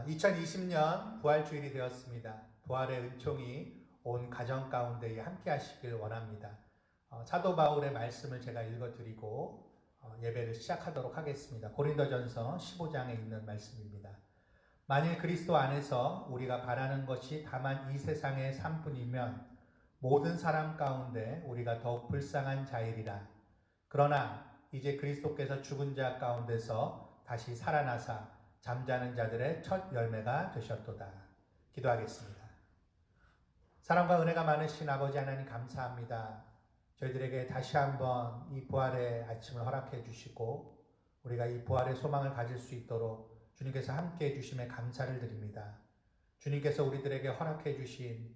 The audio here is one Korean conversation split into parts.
2020년 부활주일이 되었습니다. 부활의 은총이 온 가정 가운데 함께 하시길 원합니다. 사도 바울의 말씀을 제가 읽어드리고 예배를 시작하도록 하겠습니다. 고린도전서 15장에 있는 말씀입니다. 만일 그리스도 안에서 우리가 바라는 것이 다만 이 세상의 삶뿐이면 모든 사람 가운데 우리가 더욱 불쌍한 자이리라. 그러나 이제 그리스도께서 죽은 자 가운데서 다시 살아나사 잠자는 자들의 첫 열매가 되셨도다. 기도하겠습니다. 사랑과 은혜가 많으신 아버지 하나님 감사합니다. 저희들에게 다시 한번 이 부활의 아침을 허락해 주시고 우리가 이 부활의 소망을 가질 수 있도록 주님께서 함께 해 주심에 감사를 드립니다. 주님께서 우리들에게 허락해 주신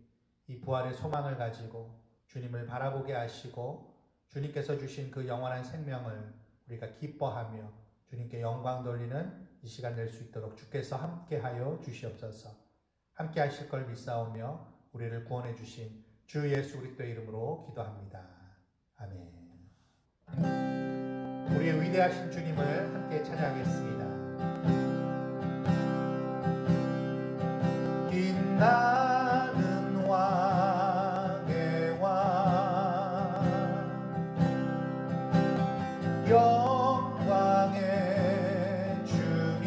이 부활의 소망을 가지고 주님을 바라보게 하시고 주님께서 주신 그 영원한 생명을 우리가 기뻐하며 주님께 영광 돌리는 이 시간 될 수 있도록 주께서 함께하여 주시옵소서. 함께 하실 걸 믿사오며 우리를 구원해 주신 주 예수 그리스도의 이름으로 기도합니다. 아멘. 우리의 위대하신 주님을 함께 찬양하겠습니다. 빛나는 왕의 왕 영광의 주님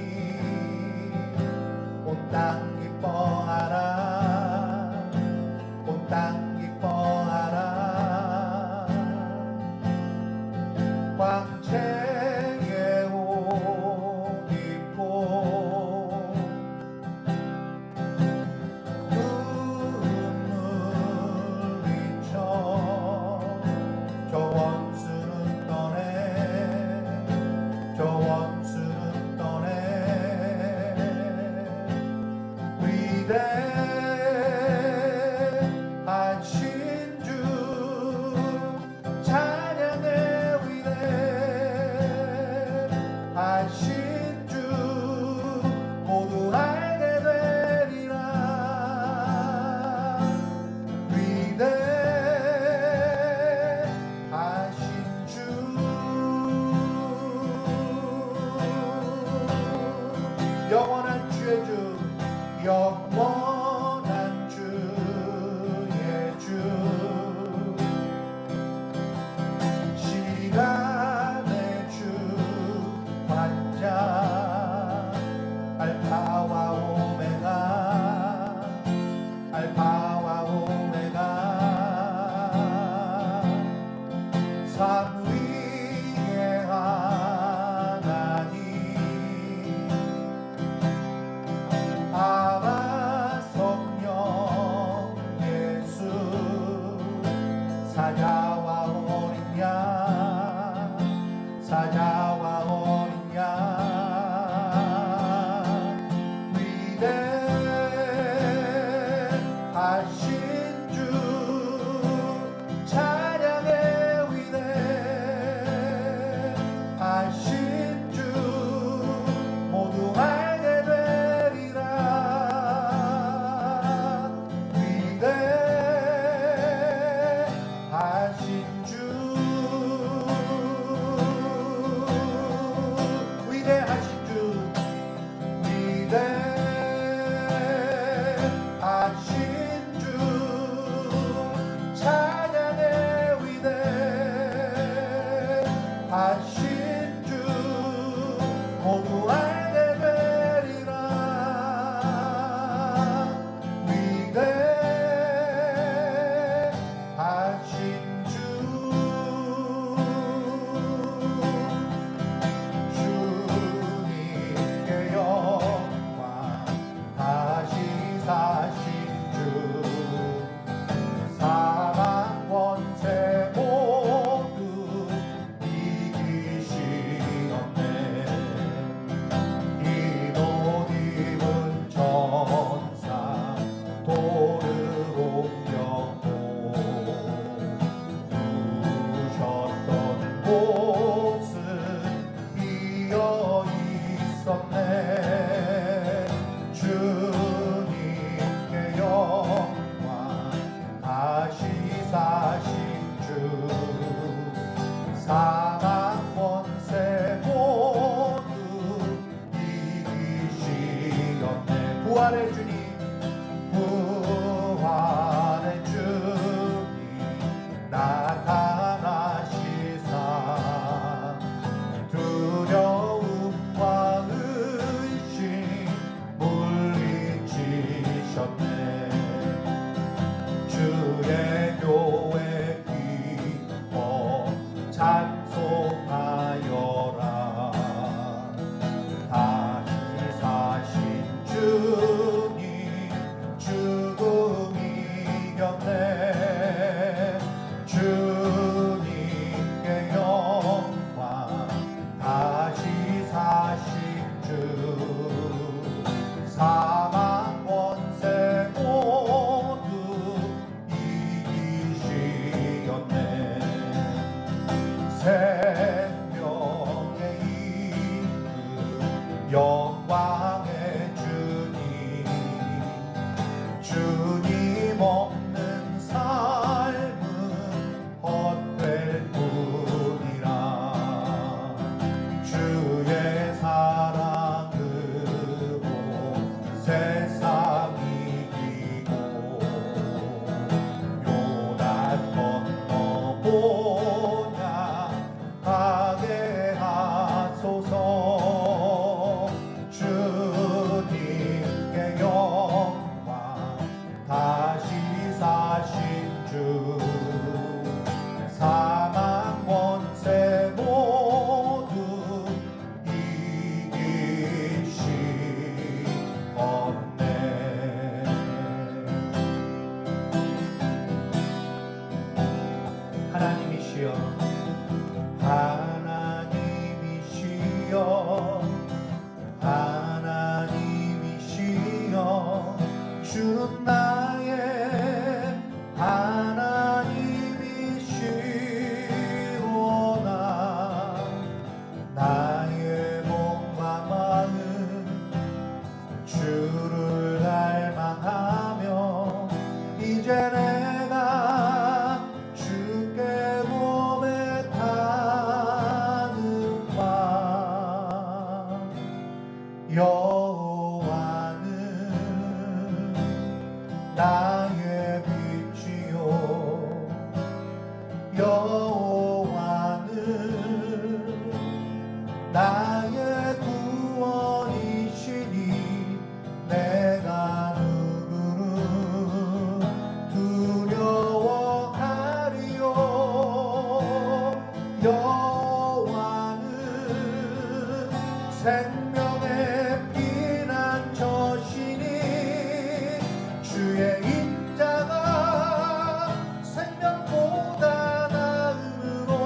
온 땅 기뻐하라 온 땅 기뻐하라 광채의 옷 입고 부활의 주님, 부활의 주님 나타나시사 두려움과 의심 물리치셨네. 주의 교회 기뻐 찬송하여라. 다시 사신 주님 죽음 이겼네. 주님께 영광. 다시 사신 주 사망 권세 모두 이기시었네. 생명의 이름 영광의 주님, 주님 없는 삶은 헛될 뿐이라. 주의 사랑으로 세상 이기고 요단 건너보냐 가게 하소서. 주님께 영광. 다시 사신 주 사망 권세 모두 이기시었네. 하나님이시여, 하나님이시여, 하나님이시여, 주는 나의 하나님이시로나. 나의 몸과 마음 주를 갈망하며 이제 내가 주께 고백하는 바. 여호와는 나의 빛이요, 여호와는 나의 구원이시니 내가 누구를 두려워하리요. 여호와는 생명의 피난처시니 주의 인자가 생명보다 나음으로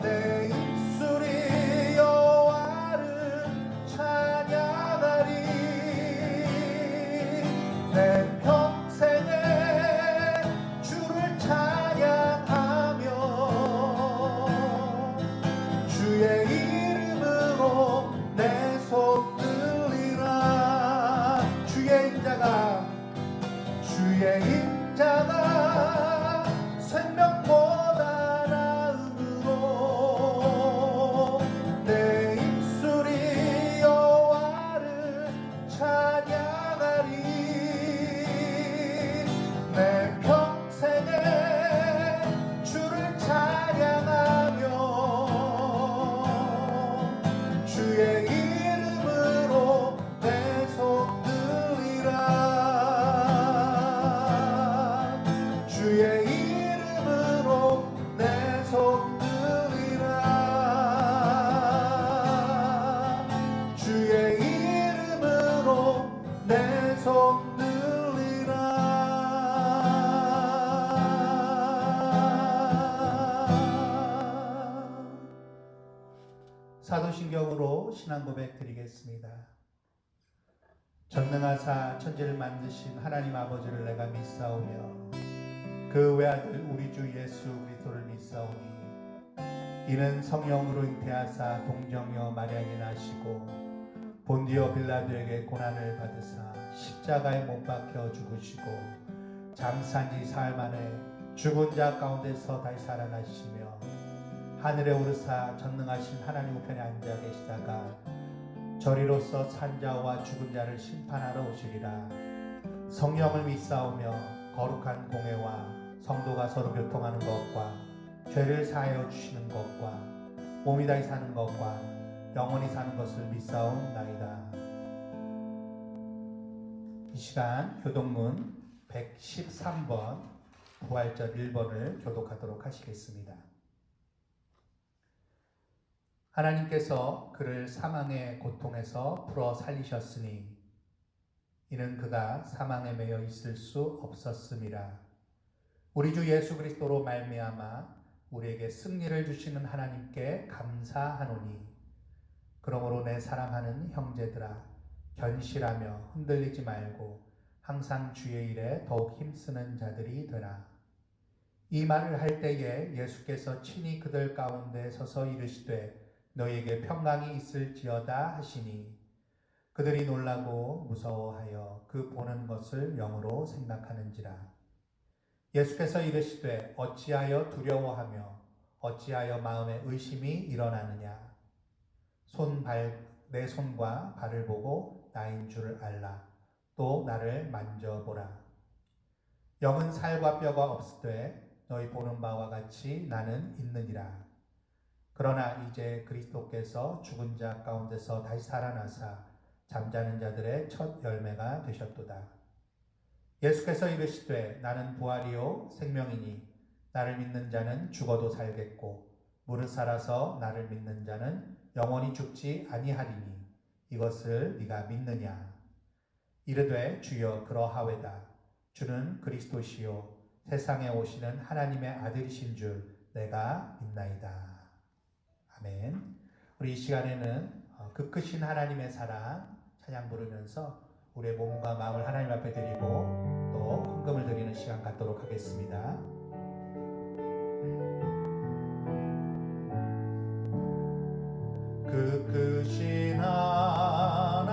내 입술이 여호와를 찬양하리. 내 평생에 주를 찬양하며 주의 이름으로 내 손 들리라. 주의 인자가 생명보다 나음으로 내 입술이 여호와를 찬양하리. 내 평생에 주를 찬양하며 주의 이름으로 내 손 들리라. 주의 이름으로 내 손 들리라. 주의 이름으로 내 손 들리라. 사도신경으로 신앙 고백 드리겠습니다. 전능하사 천지를 만드신 하나님 아버지를 내가 믿사오며 그 외아들 우리 주 예수 그리스도를 믿사오니 이는 성령으로 잉태하사 동정녀 마리아에게 나시고 본디오 빌라도에게 고난을 받으사 십자가에 못 박혀 죽으시고 장사한 지 사흘 만에 죽은 자 가운데서 다시 살아나시며 하늘에 오르사 전능하신 하나님 우편에 앉아 계시다가 저리로서 산자와 죽은 자를 심판하러 오시리라. 성령을 믿사오며 거룩한 공회와 성도가 서로 교통하는 것과 죄를 사하여 주시는 것과 몸이 다시 사는 것과 영원히 사는 것을 믿사옵나이다. 이 시간 교독문 113번 부활절 1번을 교독하도록 하시겠습니다. 하나님께서 그를 사망의 고통에서 풀어 살리셨으니 이는 그가 사망에 매여 있을 수 없었음이라. 우리 주 예수 그리스도로 말미암아 우리에게 승리를 주시는 하나님께 감사하노니 그러므로 내 사랑하는 형제들아 견실하며 흔들리지 말고 항상 주의 일에 더욱 힘쓰는 자들이 되라. 이 말을 할 때에 예수께서 친히 그들 가운데 서서 이르시되 너희에게 평강이 있을지어다 하시니 그들이 놀라고 무서워하여 그 보는 것을 영으로 생각하는지라. 예수께서 이르시되 어찌하여 두려워하며 어찌하여 마음에 의심이 일어나느냐. 내 손과 발을 보고 나인 줄을 알라. 또 나를 만져보라. 영은 살과 뼈가 없으되 너희 보는 바와 같이 나는 있느니라. 그러나 이제 그리스도께서 죽은 자 가운데서 다시 살아나사 잠자는 자들의 첫 열매가 되셨도다. 예수께서 이르시되 나는 부활이요 생명이니 나를 믿는 자는 죽어도 살겠고 무릇 살아서 나를 믿는 자는 영원히 죽지 아니하리니 이것을 네가 믿느냐. 이르되 주여 그러하외다. 주는 그리스도시요 세상에 오시는 하나님의 아들이신 줄 내가 믿나이다. 아멘. 우리 이 시간에는 그 크신 하나님의 사랑 찬양 부르면서 우리의 몸과 마음을 하나님 앞에 드리고 또 헌금을 드리는 시간 갖도록 하겠습니다. 그 크신 하나님의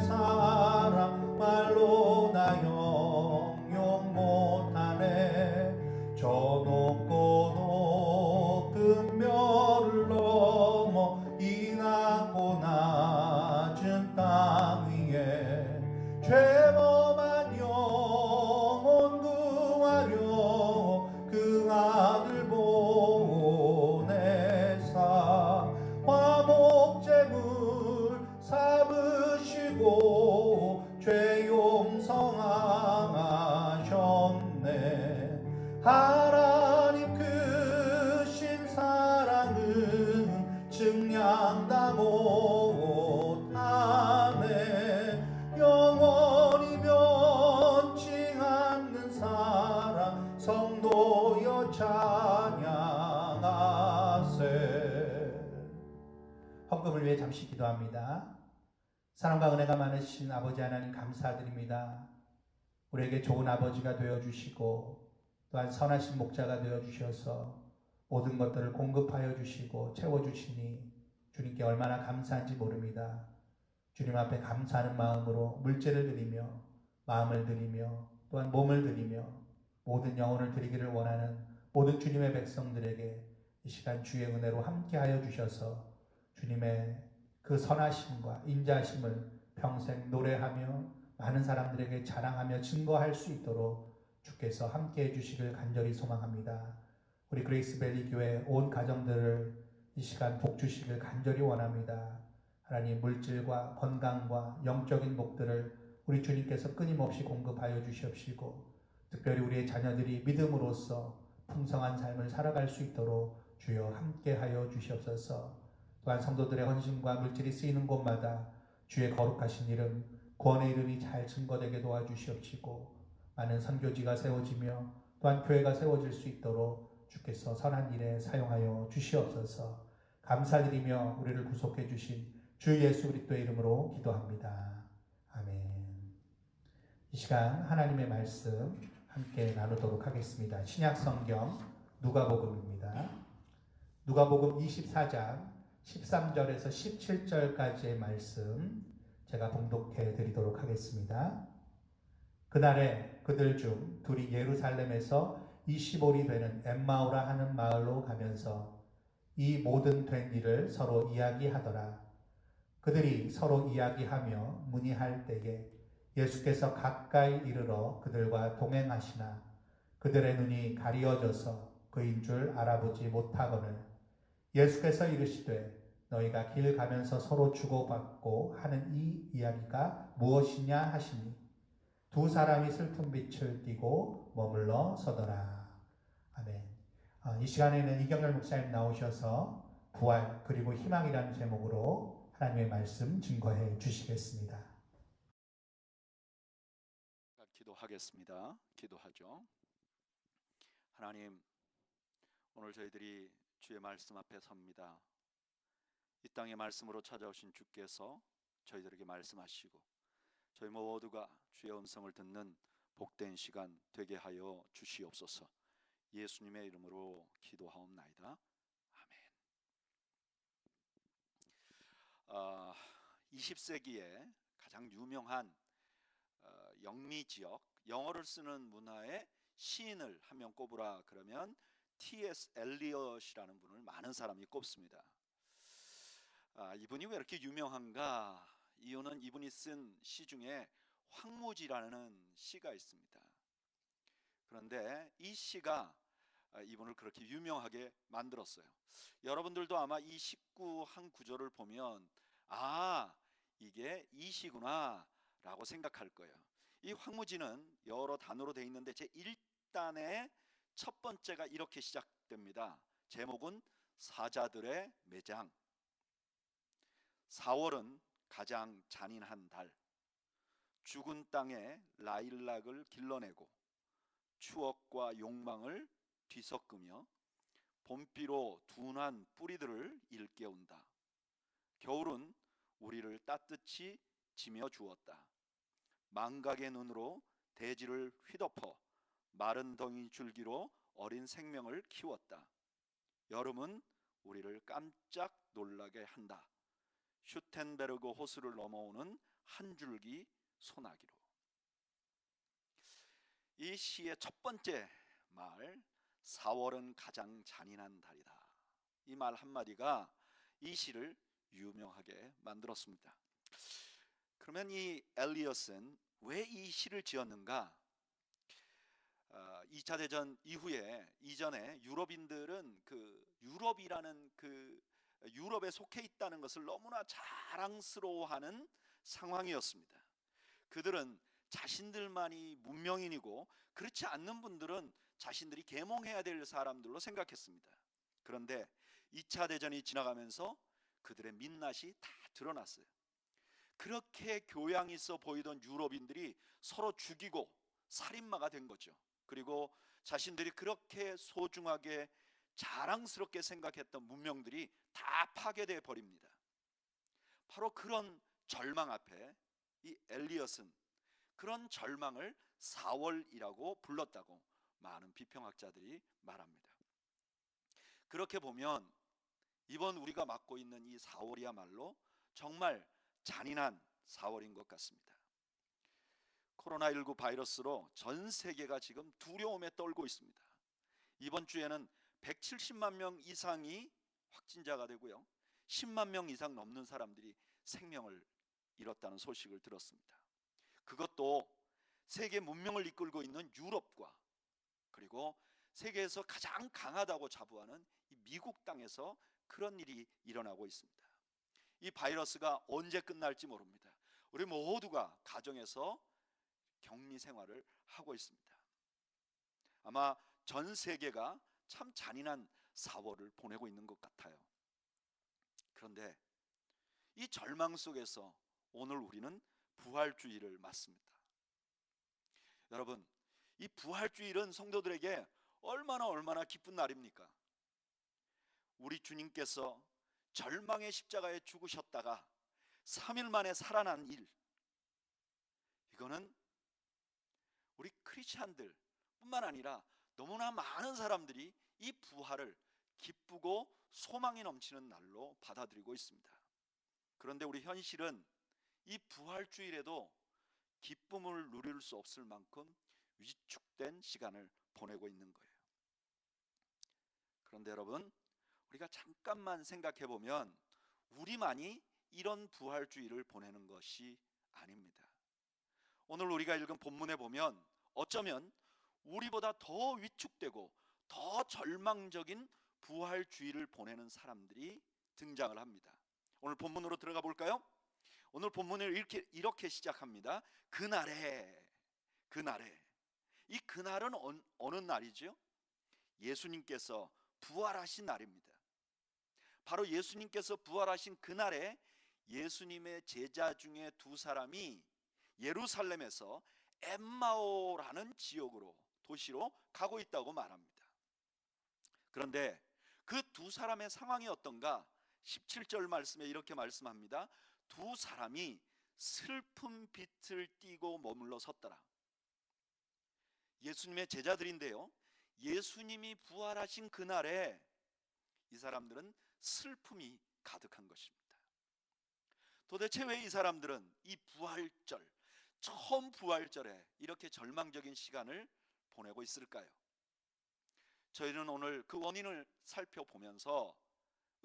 사랑 말로 나 형용 못하네. 저 높고 높은 멸을 넘어 이 낮고 낮은 땅 위에 죄범한 영혼 구하려 그 아들 보내사 화목제물 삼으시고 죄 용성하셨네. 하나님 크신 사랑은 증량다 못하네. 영원히 변치 않는 사랑 성도여 찬양하세. 헌금을 위해 잠시 기도합니다. 사랑과 은혜가 많으신 아버지 하나님 감사드립니다. 우리에게 좋은 아버지가 되어주시고 또한 선하신 목자가 되어주셔서 모든 것들을 공급하여 주시고 채워주시니 주님께 얼마나 감사한지 모릅니다. 주님 앞에 감사하는 마음으로 물질을 드리며 마음을 드리며 또한 몸을 드리며 모든 영혼을 드리기를 원하는 모든 주님의 백성들에게 이 시간 주의 은혜로 함께하여 주셔서 주님의 그 선하심과 인자심을 평생 노래하며 많은 사람들에게 자랑하며 증거할 수 있도록 주께서 함께해 주시길 간절히 소망합니다. 우리 그레이스밸리 교회 온 가정들을 이 시간 복 주시길 간절히 원합니다. 하나님 물질과 건강과 영적인 복들을 우리 주님께서 끊임없이 공급하여 주시옵시고 특별히 우리의 자녀들이 믿음으로써 풍성한 삶을 살아갈 수 있도록 주여 함께하여 주시옵소서. 또한 성도들의 헌신과 물질이 쓰이는 곳마다 주의 거룩하신 이름, 구원의 이름이 잘 증거되게 도와주시옵시고 많은 선교지가 세워지며 또한 교회가 세워질 수 있도록 주께서 선한 일에 사용하여 주시옵소서. 감사드리며 우리를 구속해 주신 주 예수 그리스도의 이름으로 기도합니다. 아멘. 이 시간 하나님의 말씀 함께 나누도록 하겠습니다. 신약 성경 누가복음입니다. 누가복음 24장 13절에서 17절까지의 말씀 제가 봉독해 드리도록 하겠습니다. 그날에 그들 중 둘이 예루살렘에서 25里되는 엠마오라 하는 마을로 가면서 이 모든 된 일을 서로 이야기하더라. 그들이 서로 이야기하며 문의할 때에 예수께서 가까이 이르러 그들과 동행하시나 그들의 눈이 가리어져서 그인 줄 알아보지 못하거늘 예수께서 이르시되 너희가 길 가면서 서로 주고받고 하는 이 이야기가 무엇이냐 하시니 두 사람이 슬픈 빛을 띠고 머물러 서더라. 아멘. 이 시간에는 이경열 목사님 나오셔서 부활 그리고 희망이라는 제목으로 하나님의 말씀 증거해 주시겠습니다. 기도하겠습니다. 기도하죠. 하나님, 오늘 저희들이 주의 말씀 앞에 섭니다. 이 땅의 말씀으로 찾아오신 주께서 저희들에게 말씀하시고 저희 모두가 주의 음성을 듣는 복된 시간 되게 하여 주시옵소서. 예수님의 이름으로 기도하옵나이다. 아멘. 20세기에 가장 유명한 영미 지역 영어를 쓰는 문화의 시인을 한 명 꼽으라 그러면 T.S. 엘리엇이라는 분을 많은 사람이 꼽습니다. 이분이 왜 이렇게 유명한가? 이유는 이분이 쓴 시 중에 황무지라는 시가 있습니다. 그런데 이 시가 이분을 그렇게 유명하게 만들었어요. 여러분들도 아마 이 19 한 구절을 보면 이게 이 시구나 라고 생각할 거예요. 이 황무지는 여러 단어로 되어 있는데 제 1단의 첫 번째가 이렇게 시작됩니다. 제목은 사자들의 매장. 4월은 가장 잔인한 달. 죽은 땅에 라일락을 길러내고 추억과 욕망을 뒤섞으며 봄비로 둔한 뿌리들을 일깨운다. 겨울은 우리를 따뜻히 지며 주었다. 망각의 눈으로 대지를 휘덮어 마른 덩이 줄기로 어린 생명을 키웠다. 여름은 우리를 깜짝 놀라게 한다. 슈텐베르그 호수를 넘어오는 한 줄기 소나기로. 이 시의 첫 번째 말, 4월은 가장 잔인한 달이다. 이 말 한마디가 이 시를 유명하게 만들었습니다. 그러면 이 엘리엇은 왜 이 시를 지었는가? 2차 대전 이전에 유럽인들은 유럽이라는 유럽에 속해 있다는 것을 너무나 자랑스러워하는 상황이었습니다. 그들은 자신들만이 문명인이고 그렇지 않는 분들은 자신들이 계몽해야 될 사람들로 생각했습니다. 그런데 2차 대전이 지나가면서 그들의 민낯이 다 드러났어요. 그렇게 교양 있어 보이던 유럽인들이 서로 죽이고 살인마가 된 거죠. 그리고 자신들이 그렇게 소중하게 자랑스럽게 생각했던 문명들이 다 파괴되어 버립니다. 바로 그런 절망 앞에 이 엘리엇은 그런 절망을 4월이라고 불렀다고 많은 비평학자들이 말합니다. 그렇게 보면 이번 우리가 맞고 있는 이 4월이야말로 정말 잔인한 4월인 것 같습니다. 코로나19 바이러스로 전 세계가 지금 두려움에 떨고 있습니다. 이번 주에는 170만 명 이상이 확진자가 되고요, 10만 명 이상 넘는 사람들이 생명을 잃었다는 소식을 들었습니다. 그것도 세계 문명을 이끌고 있는 유럽과 그리고 세계에서 가장 강하다고 자부하는 이 미국 땅에서 그런 일이 일어나고 있습니다. 이 바이러스가 언제 끝날지 모릅니다. 우리 모두가 가정에서 격리 생활을 하고 있습니다. 아마 전 세계가 참 잔인한 4월을 보내고 있는 것 같아요. 그런데 이 절망 속에서 오늘 우리는 부활주일을 맞습니다. 여러분, 이 부활주일은 성도들에게 얼마나 기쁜 날입니까? 우리 주님께서 절망의 십자가에 죽으셨다가 3일 만에 살아난 일, 이거는 우리 크리스찬들 뿐만 아니라 너무나 많은 사람들이 이 부활을 기쁘고 소망이 넘치는 날로 받아들이고 있습니다. 그런데 우리 현실은 이 부활주일에도 기쁨을 누릴 수 없을 만큼 위축된 시간을 보내고 있는 거예요. 그런데 여러분, 우리가 잠깐만 생각해 보면 우리만이 이런 부활주의를 보내는 것이 아닙니다. 오늘 우리가 읽은 본문에 보면 어쩌면 우리보다 더 위축되고 더 절망적인 부활주의를 보내는 사람들이 등장을 합니다. 오늘 본문으로 들어가 볼까요? 오늘 본문을 이렇게 시작합니다. 그날에. 이 그날은 어느 날이죠? 예수님께서 부활하신 날입니다. 바로 예수님께서 부활하신 그날에 예수님의 제자 중에 두 사람이 예루살렘에서 엠마오라는 도시로 가고 있다고 말합니다. 그런데 그 두 사람의 상황이 어떤가? 17절 말씀에 이렇게 말씀합니다. 두 사람이 슬픈 빛을 띠고 머물러 섰더라. 예수님의 제자들인데요, 예수님이 부활하신 그날에 이 사람들은 슬픔이 가득한 것입니다. 도대체 왜 이 사람들은 이 부활절, 처음 부활절에 이렇게 절망적인 시간을 보내고 있을까요? 저희는 오늘 그 원인을 살펴보면서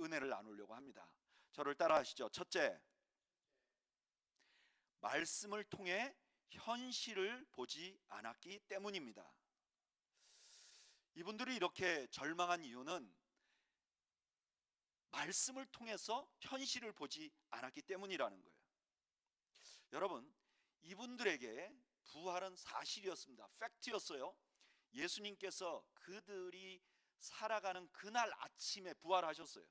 은혜를 나누려고 합니다. 저를 따라하시죠. 첫째, 말씀을 통해 현실을 보지 않았기 때문입니다. 이분들이 이렇게 절망한 이유는 말씀을 통해서 현실을 보지 않았기 때문이라는 거예요. 여러분, 이분들에게 부활은 사실이었습니다. 팩트였어요. 예수님께서 그들이 살아가는 그날 아침에 부활하셨어요.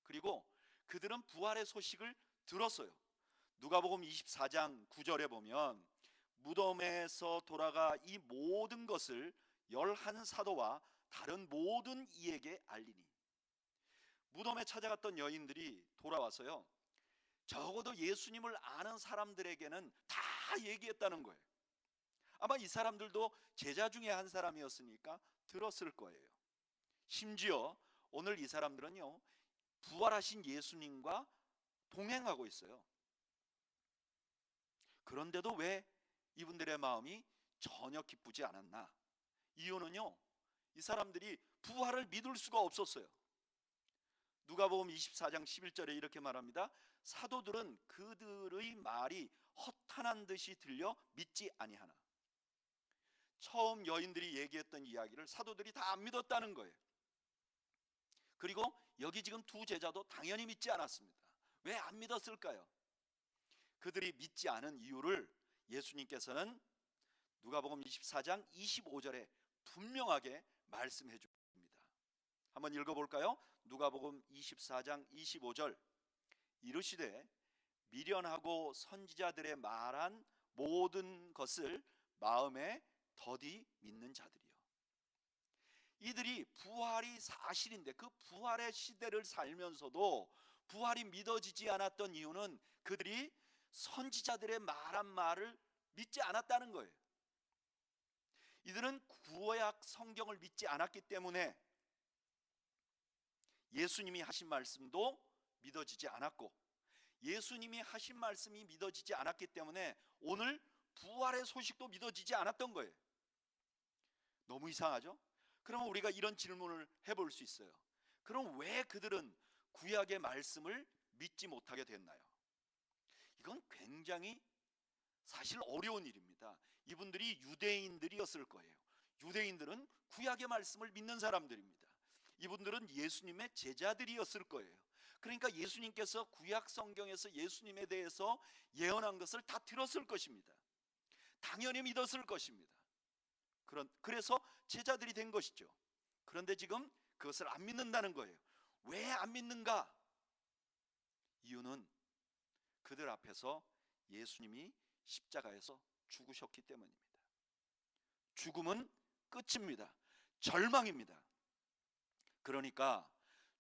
그리고 그들은 부활의 소식을 들었어요. 누가복음 24장 9절에 보면 무덤에서 돌아가 이 모든 것을 11사도와 다른 모든 이에게 알리니. 무덤에 찾아갔던 여인들이 돌아와서요, 적어도 예수님을 아는 사람들에게는 다 얘기했다는 거예요. 아마 이 사람들도 제자 중에 한 사람이었으니까 들었을 거예요. 심지어 오늘 이 사람들은요, 부활하신 예수님과 동행하고 있어요. 그런데도 왜 이분들의 마음이 전혀 기쁘지 않았나? 이유는요, 이 사람들이 부활을 믿을 수가 없었어요. 누가복음 24장 11절에 이렇게 말합니다. 사도들은 그들의 말이 허탄한 듯이 들려 믿지 아니하나. 처음 여인들이 얘기했던 이야기를 사도들이 다 안 믿었다는 거예요. 그리고 여기 지금 두 제자도 당연히 믿지 않았습니다. 왜 안 믿었을까요? 그들이 믿지 않은 이유를 예수님께서는 누가복음 24장 25절에 분명하게 말씀해 줍니다. 한번 읽어볼까요? 누가복음 24장 25절. 이르시되 미련하고 선지자들의 말한 모든 것을 마음에 더디 믿는 자들이요. 이들이 부활이 사실인데 그 부활의 시대를 살면서도 부활이 믿어지지 않았던 이유는 그들이 선지자들의 말한 말을 믿지 않았다는 거예요. 이들은 구약 성경을 믿지 않았기 때문에 예수님이 하신 말씀도 믿어지지 않았고, 예수님이 하신 말씀이 믿어지지 않았기 때문에 오늘 부활의 소식도 믿어지지 않았던 거예요. 너무 이상하죠? 그러면 우리가 이런 질문을 해볼 수 있어요. 그럼 왜 그들은 구약의 말씀을 믿지 못하게 됐나요? 이건 굉장히 사실 어려운 일입니다. 이분들이 유대인들이었을 거예요. 유대인들은 구약의 말씀을 믿는 사람들입니다. 이분들은 예수님의 제자들이었을 거예요. 그러니까 예수님께서 구약 성경에서 예수님에 대해서 예언한 것을 다 들었을 것입니다. 당연히 믿었을 것입니다. 그래서 제자들이 된 것이죠. 그런데 지금 그것을 안 믿는다는 거예요. 왜 안 믿는가? 이유는 그들 앞에서 예수님이 십자가에서 죽으셨기 때문입니다. 죽음은 끝입니다. 절망입니다. 그러니까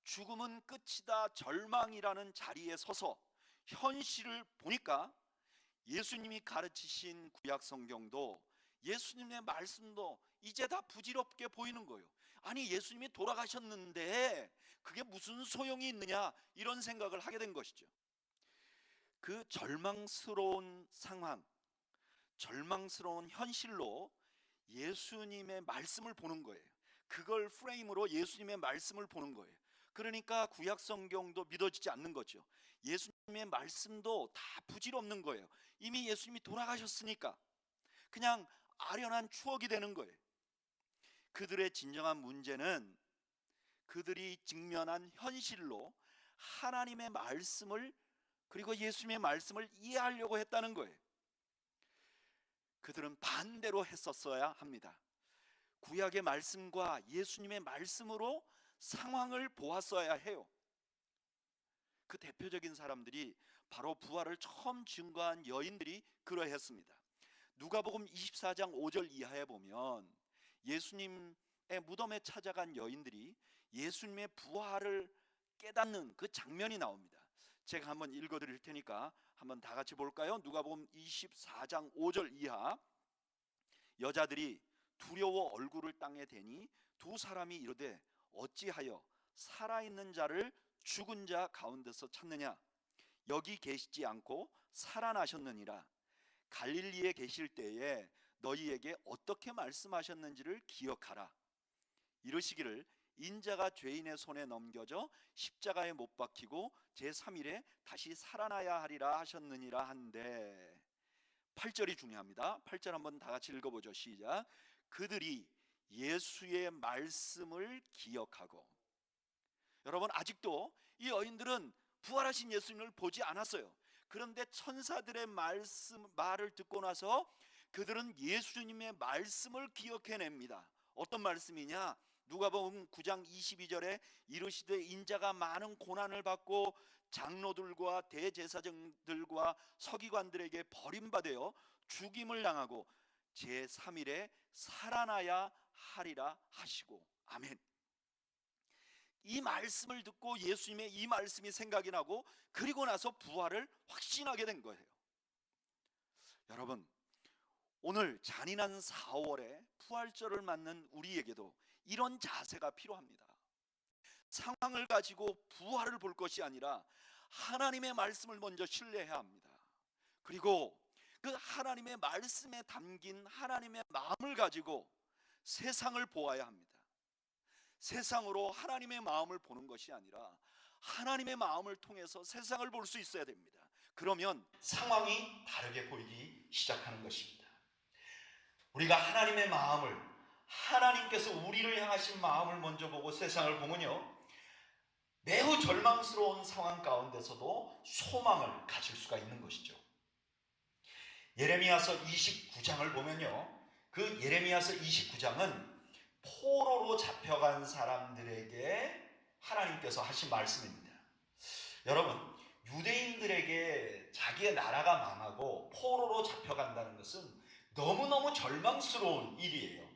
죽음은 끝이다, 절망이라는 자리에 서서 현실을 보니까 예수님이 가르치신 구약 성경도 예수님의 말씀도 이제 다 부질없게 보이는 거예요. 아니, 예수님이 돌아가셨는데 그게 무슨 소용이 있느냐, 이런 생각을 하게 된 것이죠. 그 절망스러운 상황, 절망스러운 현실로 예수님의 말씀을 보는 거예요. 그걸 프레임으로 예수님의 말씀을 보는 거예요. 그러니까 구약 성경도 믿어지지 않는 거죠. 예수님의 말씀도 다 부질없는 거예요. 이미 예수님이 돌아가셨으니까 그냥 아련한 추억이 되는 거예요. 그들의 진정한 문제는 그들이 직면한 현실로 하나님의 말씀을, 그리고 예수님의 말씀을 이해하려고 했다는 거예요. 그들은 반대로 했었어야 합니다. 구약의 말씀과 예수님의 말씀으로 상황을 보았어야 해요. 그 대표적인 사람들이 바로 부활을 처음 증거한 여인들이 그러했습니다. 누가복음 24장 5절 이하에 보면 예수님의 무덤에 찾아간 여인들이 예수님의 부활을 깨닫는 그 장면이 나옵니다. 제가 한번 읽어드릴 테니까 한번 다 같이 볼까요? 누가복음 24장 5절 이하. 여자들이 두려워 얼굴을 땅에 대니 두 사람이 이르되 어찌하여 살아있는 자를 죽은 자 가운데서 찾느냐? 여기 계시지 않고 살아나셨느니라. 갈릴리에 계실 때에 너희에게 어떻게 말씀하셨는지를 기억하라. 이르시기를 인자가 죄인의 손에 넘겨져 십자가에 못 박히고 제3일에 다시 살아나야 하리라 하셨느니라 한데, 8절이 중요합니다. 8절 한번 다 같이 읽어보죠. 시작. 그들이 예수의 말씀을 기억하고. 여러분, 아직도 이 여인들은 부활하신 예수님을 보지 않았어요. 그런데 천사들의 말을 듣고 나서 그들은 예수님의 말씀을 기억해냅니다. 어떤 말씀이냐? 누가복음 9장 22절에 이르시되 인자가 많은 고난을 받고 장로들과 대제사장들과 서기관들에게 버림받아 죽임을 당하고 제3일에 살아나야 하리라 하시고. 아멘. 이 말씀을 듣고 예수님의 이 말씀이 생각이 나고 그리고 나서 부활을 확신하게 된 거예요. 여러분, 오늘 잔인한 4월에 부활절을 맞는 우리에게도 이런 자세가 필요합니다. 상황을 가지고 부활을 볼 것이 아니라 하나님의 말씀을 먼저 신뢰해야 합니다. 그리고 그 하나님의 말씀에 담긴 하나님의 마음을 가지고 세상을 보아야 합니다. 세상으로 하나님의 마음을 보는 것이 아니라 하나님의 마음을 통해서 세상을 볼 수 있어야 됩니다. 그러면 상황이 다르게 보이기 시작하는 것입니다. 우리가 하나님의 마음을, 하나님께서 우리를 향하신 마음을 먼저 보고 세상을 보면요, 매우 절망스러운 상황 가운데서도 소망을 가질 수가 있는 것이죠. 예레미야서 29장을 보면요, 그 예레미야서 29장은 포로로 잡혀간 사람들에게 하나님께서 하신 말씀입니다. 여러분, 유대인들에게 자기의 나라가 망하고 포로로 잡혀간다는 것은 너무너무 절망스러운 일이에요.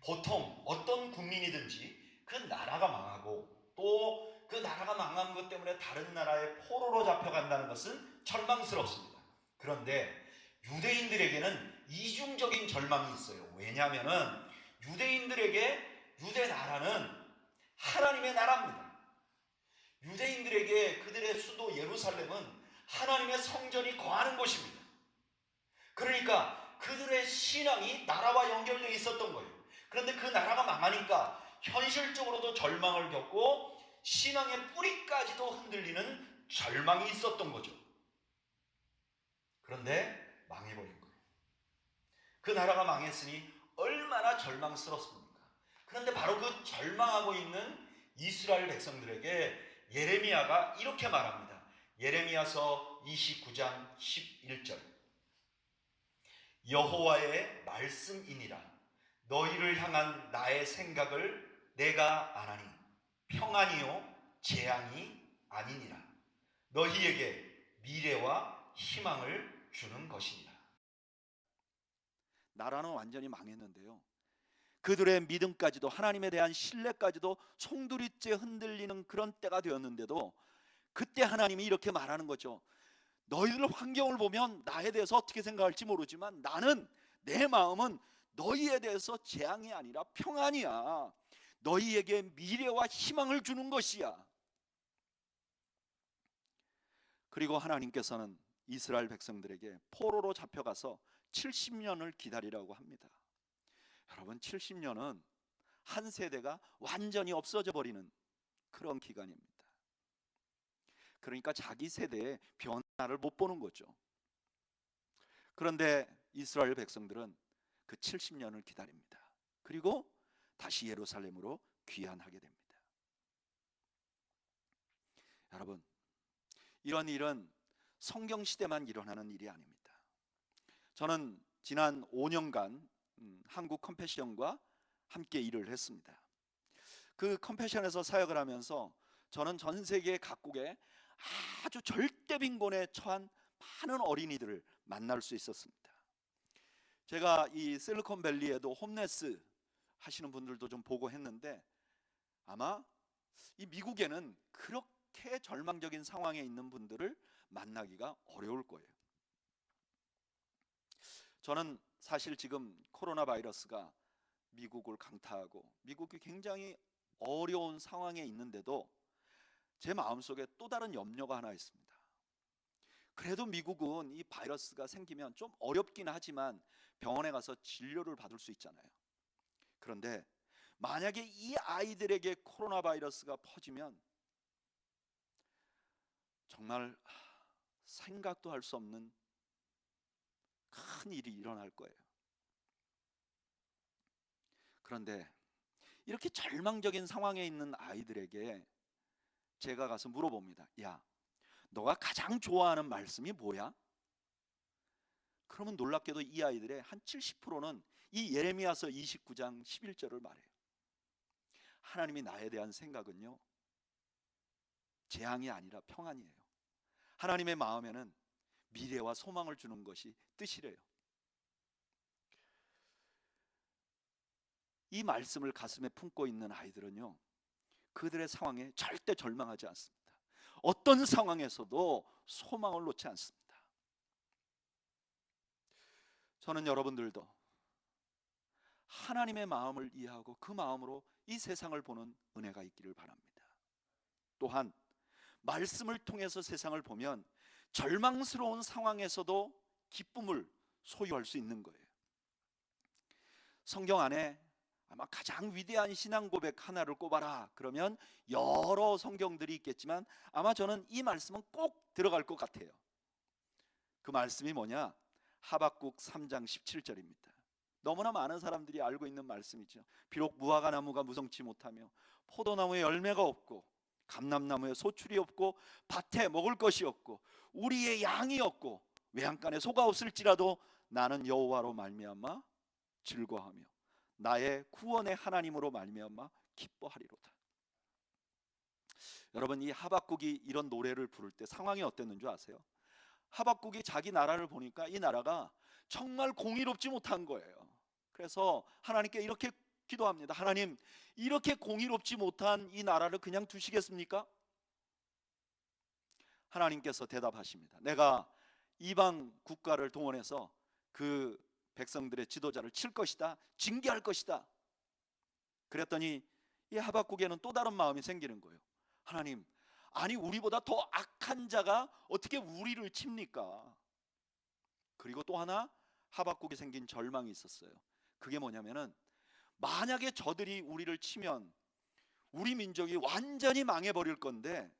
보통 어떤 국민이든지 그 나라가 망하고 또 그 나라가 망한 것 때문에 다른 나라에 포로로 잡혀간다는 것은 절망스럽습니다. 그런데 유대인들에게는 이중적인 절망이 있어요. 왜냐하면 유대인들에게 유대 나라는 하나님의 나라입니다. 유대인들에게 그들의 수도 예루살렘은 하나님의 성전이 거하는 곳입니다. 그러니까 그들의 신앙이 나라와 연결되어 있었던 거예요. 그런데 그 나라가 망하니까 현실적으로도 절망을 겪고 신앙의 뿌리까지도 흔들리는 절망이 있었던 거죠. 그런데 망해버린 거예요. 그 나라가 망했으니 얼마나 절망스럽습니까? 그런데 바로 그 절망하고 있는 이스라엘 백성들에게 예레미야가 이렇게 말합니다. 예레미야서 29장 11절. 여호와의 말씀이니라. 너희를 향한 나의 생각을 내가 아나니 평안이요 재앙이 아니니라. 너희에게 미래와 희망을 주는 것이니라. 나라는 완전히 망했는데요, 그들의 믿음까지도, 하나님에 대한 신뢰까지도 송두리째 흔들리는 그런 때가 되었는데도 그때 하나님이 이렇게 말하는 거죠. 너희들 환경을 보면 나에 대해서 어떻게 생각할지 모르지만 나는, 내 마음은 너희에 대해서 재앙이 아니라 평안이야. 너희에게 미래와 희망을 주는 것이야. 그리고 하나님께서는 이스라엘 백성들에게 포로로 잡혀가서 70년을 기다리라고 합니다. 여러분, 70년은 한 세대가 완전히 없어져 버리는 그런 기간입니다. 그러니까 자기 세대의 변화를 못 보는 거죠. 그런데 이스라엘 백성들은 그 70년을 기다립니다. 그리고 다시 예루살렘으로 귀환하게 됩니다. 여러분, 이런 일은 성경 시대만 일어나는 일이 아닙니다. 저는 지난 5년간 한국 컴패션과 함께 일을 했습니다. 그 컴패션에서 사역을 하면서 저는 전 세계 각국에 아주 절대 빈곤에 처한 많은 어린이들을 만날 수 있었습니다. 제가 이 실리콘밸리에도 홈레스 하시는 분들도 좀 보고 했는데, 아마 이 미국에는 그렇게 절망적인 상황에 있는 분들을 만나기가 어려울 거예요. 저는 사실 지금 코로나 바이러스가 미국을 강타하고 미국이 굉장히 어려운 상황에 있는데도 제 마음속에 또 다른 염려가 하나 있습니다. 그래도 미국은 이 바이러스가 생기면 좀 어렵긴 하지만 병원에 가서 진료를 받을 수 있잖아요. 그런데 만약에 이 아이들에게 코로나 바이러스가 퍼지면 정말 생각도 할 수 없는 큰 일이 일어날 거예요. 그런데 이렇게 절망적인 상황에 있는 아이들에게 제가 가서 물어봅니다. 야, 너가 가장 좋아하는 말씀이 뭐야? 그러면 놀랍게도 이 아이들의 한 70%는 이 예레미야서 29장 11절을 말해요. 하나님이 나에 대한 생각은요, 재앙이 아니라 평안이에요. 하나님의 마음에는 미래와 소망을 주는 것이 뜻이래요. 이 말씀을 가슴에 품고 있는 아이들은요, 그들의 상황에 절대 절망하지 않습니다. 어떤 상황에서도 소망을 놓지 않습니다. 저는 여러분들도 하나님의 마음을 이해하고 그 마음으로 이 세상을 보는 은혜가 있기를 바랍니다. 또한 말씀을 통해서 세상을 보면 절망스러운 상황에서도 기쁨을 소유할 수 있는 거예요. 성경 안에 아마 가장 위대한 신앙 고백 하나를 꼽아라 그러면 여러 성경들이 있겠지만 아마 저는 이 말씀은 꼭 들어갈 것 같아요. 그 말씀이 뭐냐? 하박국 3장 17절입니다. 너무나 많은 사람들이 알고 있는 말씀이죠. 비록 무화과 나무가 무성치 못하며 포도나무에 열매가 없고 감람나무에 소출이 없고 밭에 먹을 것이 없고 우리의 양이 없고 외양간에 소가 없을지라도 나는 여호와로 말미암아 즐거하며 나의 구원의 하나님으로 말미암아 기뻐하리로다. 여러분, 이 하박국이 이런 노래를 부를 때 상황이 어땠는 줄 아세요? 하박국이 자기 나라를 보니까 이 나라가 정말 공의롭지 못한 거예요. 그래서 하나님께 이렇게 기도합니다. 하나님, 이렇게 공의롭지 못한 이 나라를 그냥 두시겠습니까? 하나님께서 대답하십니다. 내가 이방 국가를 동원해서 그 백성들의 지도자를 칠 것이다, 징계할 것이다. 그랬더니 이 하박국에는 또 다른 마음이 생기는 거예요. 하나님, 아니 우리보다 더 악한 자가 어떻게 우리를 칩니까? 그리고 또 하나 하박국에 생긴 절망이 있었어요. 그게 뭐냐면은 만약에 저들이 우리를 치면 우리 민족이 완전히 망해버릴 건데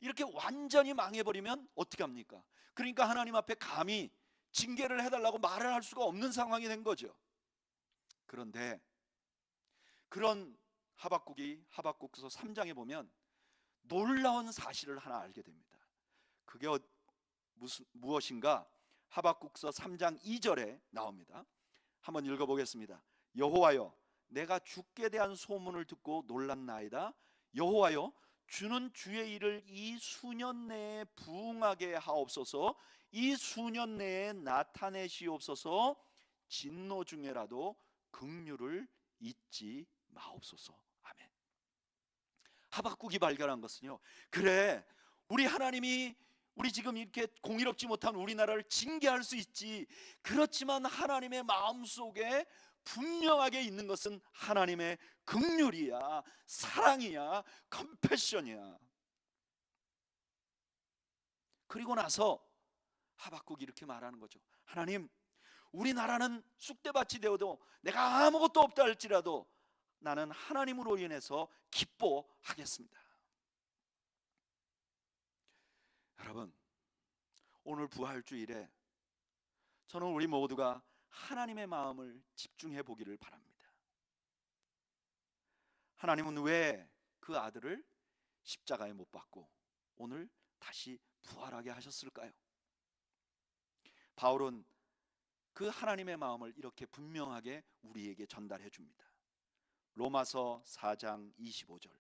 이렇게 완전히 망해버리면 어떻게 합니까? 그러니까 하나님 앞에 감히 징계를 해달라고 말을 할 수가 없는 상황이 된 거죠. 그런데 그런 하박국이 하박국서 3장에 보면 놀라운 사실을 하나 알게 됩니다. 그게 무엇인가? 하박국서 3장 2절에 나옵니다. 한번 읽어보겠습니다. 여호와여, 내가 주께 대한 소문을 듣고 놀랐나이다. 여호와여, 주는 주의 일을 이 수년 내에 부응하게 하옵소서. 이 수년 내에 나타내시옵소서. 진노 중에라도 긍휼을 잊지 마옵소서. 아멘. 하박국이 발견한 것은요, 그래, 우리 하나님이 우리 지금 이렇게 공의롭지 못한 우리나라를 징계할 수 있지, 그렇지만 하나님의 마음속에 분명하게 있는 것은 하나님의 긍휼이야, 사랑이야, 컴패션이야. 그리고 나서 하박국이 이렇게 말하는 거죠. 하나님, 우리나라는 쑥대밭이 되어도 내가 아무것도 없다 할지라도 나는 하나님으로 인해서 기뻐하겠습니다. 여러분, 오늘 부활주일에 저는 우리 모두가 하나님의 마음을 집중해 보기를 바랍니다. 하나님은 왜 그 아들을 십자가에 못 박고 오늘 다시 부활하게 하셨을까요? 바울은 그 하나님의 마음을 이렇게 분명하게 우리에게 전달해 줍니다. 로마서 4장 25절.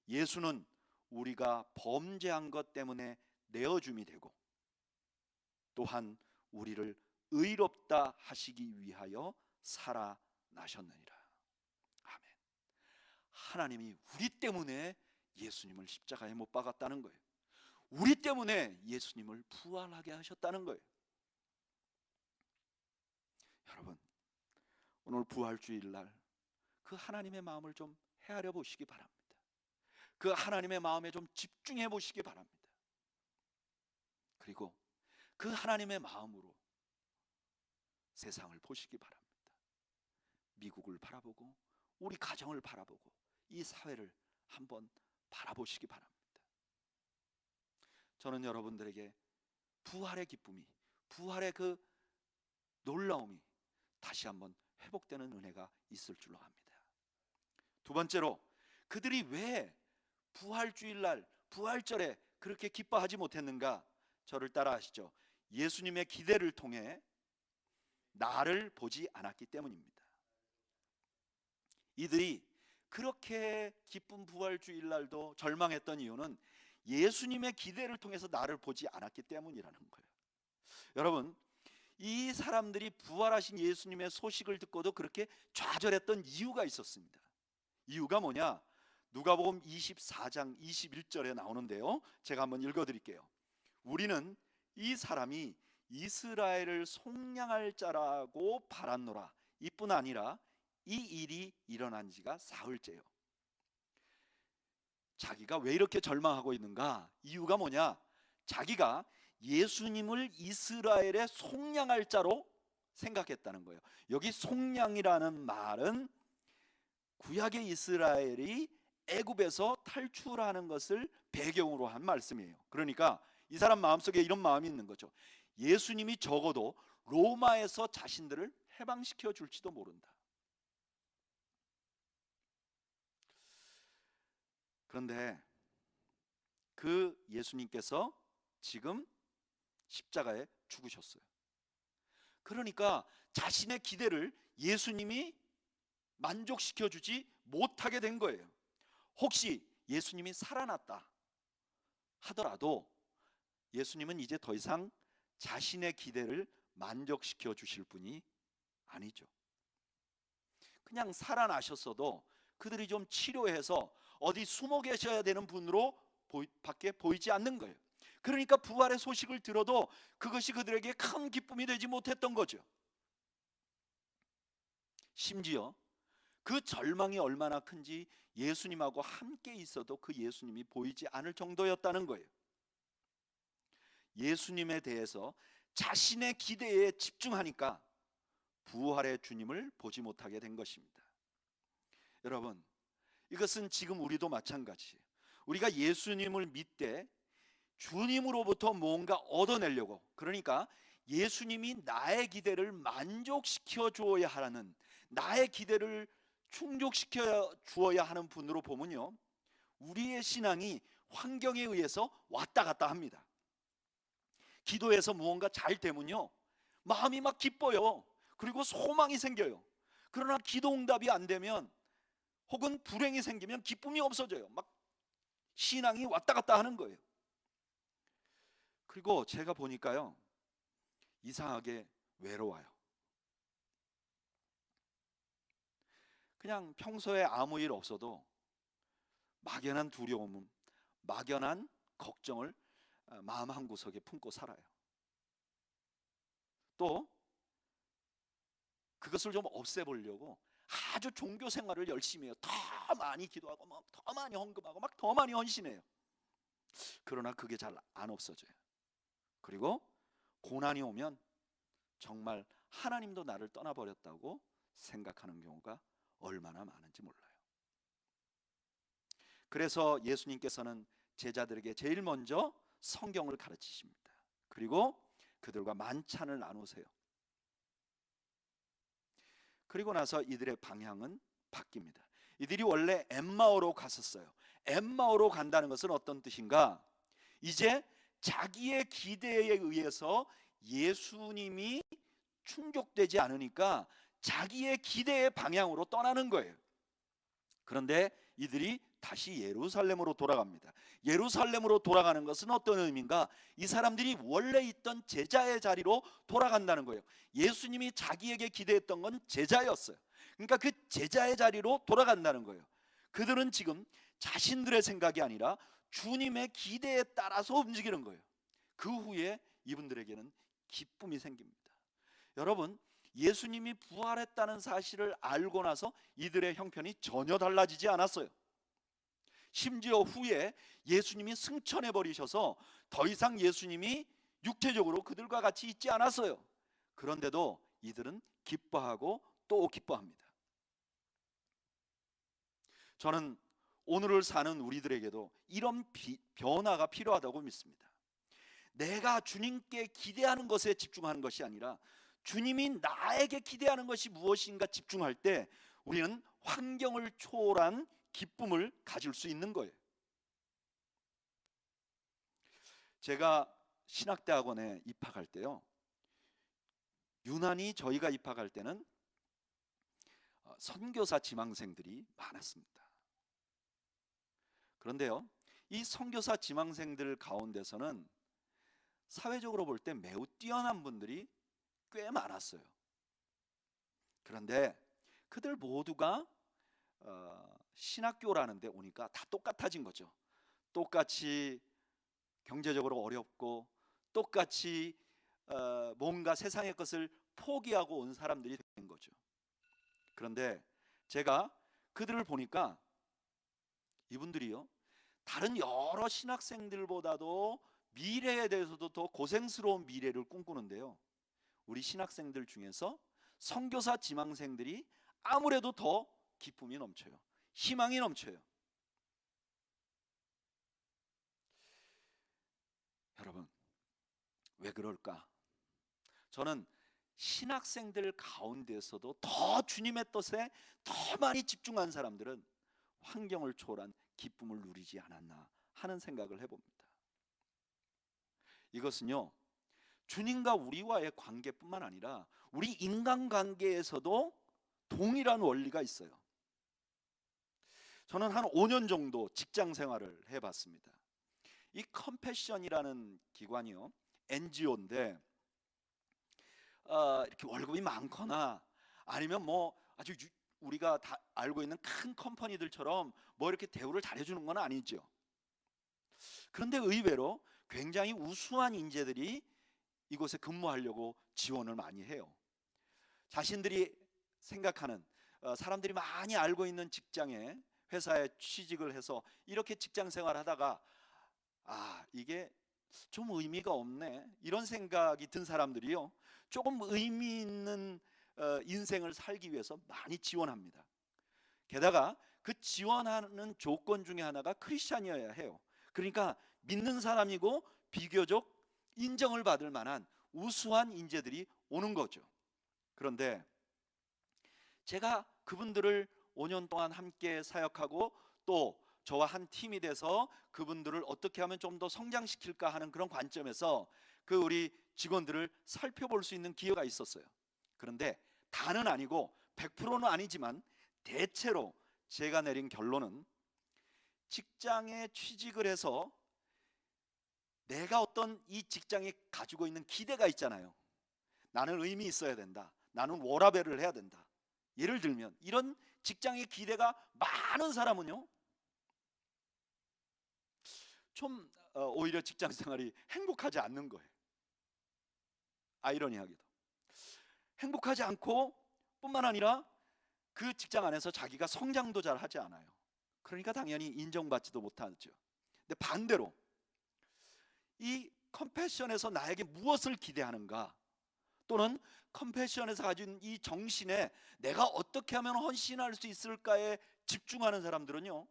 예수는 우리가 범죄한 것 때문에 내어줌이 되고 또한 우리를 의롭다 하시기 위하여 살아나셨느니라. 아멘. 하나님이 우리 때문에 예수님을 십자가에 못 박았다는 거예요. 우리 때문에 예수님을 부활하게 하셨다는 거예요. 여러분, 오늘 부활주일 날 그 하나님의 마음을 좀 헤아려 보시기 바랍니다. 그 하나님의 마음에 좀 집중해 보시기 바랍니다. 그리고 그 하나님의 마음으로 세상을 보시기 바랍니다. 미국을 바라보고 우리 가정을 바라보고 이 사회를 한번 바라보시기 바랍니다. 저는 여러분들에게 부활의 기쁨이, 부활의 그 놀라움이 다시 한번 회복되는 은혜가 있을 줄로 압니다. 두 번째로, 그들이 왜 부활주일날, 부활절에 그렇게 기뻐하지 못했는가? 저를 따라 하시죠. 예수님의 기대를 통해 나를 보지 않았기 때문입니다. 이들이 그렇게 기쁜 부활주일날도 절망했던 이유는 예수님의 기대를 통해서 나를 보지 않았기 때문이라는 거예요. 여러분, 이 사람들이 부활하신 예수님의 소식을 듣고도 그렇게 좌절했던 이유가 있었습니다. 이유가 뭐냐? 누가복음 24장 21절에 나오는데요, 제가 한번 읽어드릴게요. 우리는 이 사람이 이스라엘을 속량할 자라고 바랐노라. 이뿐 아니라 이 일이 일어난 지가 사흘째요. 자기가 왜 이렇게 절망하고 있는가? 이유가 뭐냐? 자기가 예수님을 이스라엘의 속량할 자로 생각했다는 거예요. 여기 속량이라는 말은 구약의 이스라엘이 애굽에서 탈출하는 것을 배경으로 한 말씀이에요. 그러니까 이 사람 마음속에 이런 마음이 있는 거죠. 예수님이 적어도 로마에서 자신들을 해방시켜 줄지도 모른다. 그런데 그 예수님께서 지금 십자가에 죽으셨어요. 그러니까 자신의 기대를 예수님이 만족시켜 주지 못하게 된 거예요. 혹시 예수님이 살아났다 하더라도 예수님은 이제 더 이상 자신의 기대를 만족시켜 주실 분이 아니죠. 그냥 살아나셨어도 그들이 좀 치료해서 어디 숨어 계셔야 되는 분으로 밖에 보이지 않는 거예요. 그러니까 부활의 소식을 들어도 그것이 그들에게 큰 기쁨이 되지 못했던 거죠. 심지어 그 절망이 얼마나 큰지 예수님하고 함께 있어도 그 예수님이 보이지 않을 정도였다는 거예요. 예수님에 대해서 자신의 기대에 집중하니까 부활의 주님을 보지 못하게 된 것입니다. 여러분, 이것은 지금 우리도 마찬가지예요. 우리가 예수님을 믿되 주님으로부터 뭔가 얻어내려고, 그러니까 예수님이 나의 기대를 만족시켜 주어야 하는, 나의 기대를 충족시켜 주어야 하는 분으로 보면요, 우리의 신앙이 환경에 의해서 왔다 갔다 합니다. 기도해서 무언가 잘 되면요, 마음이 막 기뻐요. 그리고 소망이 생겨요. 그러나 기도 응답이 안 되면, 혹은 불행이 생기면 기쁨이 없어져요. 막 신앙이 왔다 갔다 하는 거예요. 그리고 제가 보니까요, 이상하게 외로워요. 그냥 평소에 아무 일 없어도 막연한 두려움, 막연한 걱정을 마음 한구석에 품고 살아요. 또 그것을 좀 없애보려고 아주 종교 생활을 열심히 해요. 더 많이 기도하고 막 더 많이 헌금하고 막 더 많이 헌신해요. 그러나 그게 잘 안 없어져요. 그리고 고난이 오면 정말 하나님도 나를 떠나버렸다고 생각하는 경우가 얼마나 많은지 몰라요. 그래서 예수님께서는 제자들에게 제일 먼저 성경을 가르치십니다. 그리고 그들과 만찬을 나누세요. 그리고 나서 이들의 방향은 바뀝니다. 이들이 원래 엠마오로 갔었어요. 엠마오로 간다는 것은 어떤 뜻인가? 이제 자기의 기대에 의해서 예수님이 충족되지 않으니까 자기의 기대의 방향으로 떠나는 거예요. 그런데 이들이 다시 예루살렘으로 돌아갑니다. 예루살렘으로 돌아가는 것은 어떤 의미인가? 이 사람들이 원래 있던 제자의 자리로 돌아간다는 거예요. 예수님이 자기에게 기대했던 건 제자였어요. 그러니까 그 제자의 자리로 돌아간다는 거예요. 그들은 지금 자신들의 생각이 아니라 주님의 기대에 따라서 움직이는 거예요. 그 후에 이분들에게는 기쁨이 생깁니다. 여러분, 예수님이 부활했다는 사실을 알고 나서 이들의 형편이 전혀 달라지지 않았어요. 심지어 후에 예수님이 승천해 버리셔서 더 이상 예수님이 육체적으로 그들과 같이 있지 않았어요. 그런데도 이들은 기뻐하고 또 기뻐합니다. 저는 오늘을 사는 우리들에게도 이런 변화가 필요하다고 믿습니다. 내가 주님께 기대하는 것에 집중하는 것이 아니라 주님이 나에게 기대하는 것이 무엇인가 집중할 때 우리는 환경을 초월한 기쁨을 가질 수 있는 거예요. 제가 신학대학원에 입학할 때요, 유난히 저희가 입학할 때는 선교사 지망생들이 많았습니다. 그런데요, 이 선교사 지망생들 가운데서는 사회적으로 볼 때 매우 뛰어난 분들이 꽤 많았어요. 그런데 그들 모두가 신학교라는 데 오니까 다 똑같아진 거죠. 똑같이 경제적으로 어렵고 똑같이 뭔가 세상의 것을 포기하고 온 사람들이 된 거죠. 그런데 제가 그들을 보니까 이분들이요, 다른 여러 신학생들보다도 미래에 대해서도 더 고생스러운 미래를 꿈꾸는데요, 우리 신학생들 중에서 선교사 지망생들이 아무래도 더 기쁨이 넘쳐요. 희망이 넘쳐요. 여러분, 왜 그럴까? 저는 신학생들 가운데서도 더 주님의 뜻에 더 많이 집중한 사람들은 환경을 초월한 기쁨을 누리지 않았나 하는 생각을 해봅니다. 이것은요, 주님과 우리와의 관계뿐만 아니라 우리 인간관계에서도 동일한 원리가 있어요. 저는 한 5년 정도 직장 생활을 해봤습니다. 이 컴패션이라는 기관이요, NGO인데 이렇게 월급이 많거나 아니면 뭐 아주 우리가 다 알고 있는 큰 컴퍼니들처럼 뭐 이렇게 대우를 잘해주는 건 아니죠. 그런데 의외로 굉장히 우수한 인재들이 이곳에 근무하려고 지원을 많이 해요. 자신들이 생각하는 사람들이 많이 알고 있는 직장에, 회사에 취직을 해서 이렇게 직장 생활하다가 이게 좀 의미가 없네, 이런 생각이 든 사람들이요, 조금 의미 있는 인생을 살기 위해서 많이 지원합니다. 게다가 그 지원하는 조건 중에 하나가 크리스찬이어야 해요. 그러니까 믿는 사람이고 비교적 인정을 받을 만한 우수한 인재들이 오는 거죠. 그런데 제가 그분들을 5년 동안 함께 사역하고 또 저와 한 팀이 돼서 그분들을 어떻게 하면 좀 더 성장시킬까 하는 그런 관점에서 그 우리 직원들을 살펴볼 수 있는 기회가 있었어요. 그런데 다는 아니고 100%는 아니지만 대체로 제가 내린 결론은, 직장에 취직을 해서 내가 어떤 이 직장에 가지고 있는 기대가 있잖아요. 나는 의미 있어야 된다, 나는 워라밸을 해야 된다. 예를 들면 이런 직장의 기대가 많은 사람은요, 좀 오히려 직장 생활이 행복하지 않는 거예요. 아이러니하게도 행복하지 않고 뿐만 아니라 그 직장 안에서 자기가 성장도 잘 하지 않아요. 그러니까 당연히 인정받지도 못하죠. 근데 반대로 이 컴패션에서 나에게 무엇을 기대하는가, 또는 컴패션에서 가진 이 정신에 내가 어떻게 하면 헌신할 수 있을까에 집중하는 사람들은요,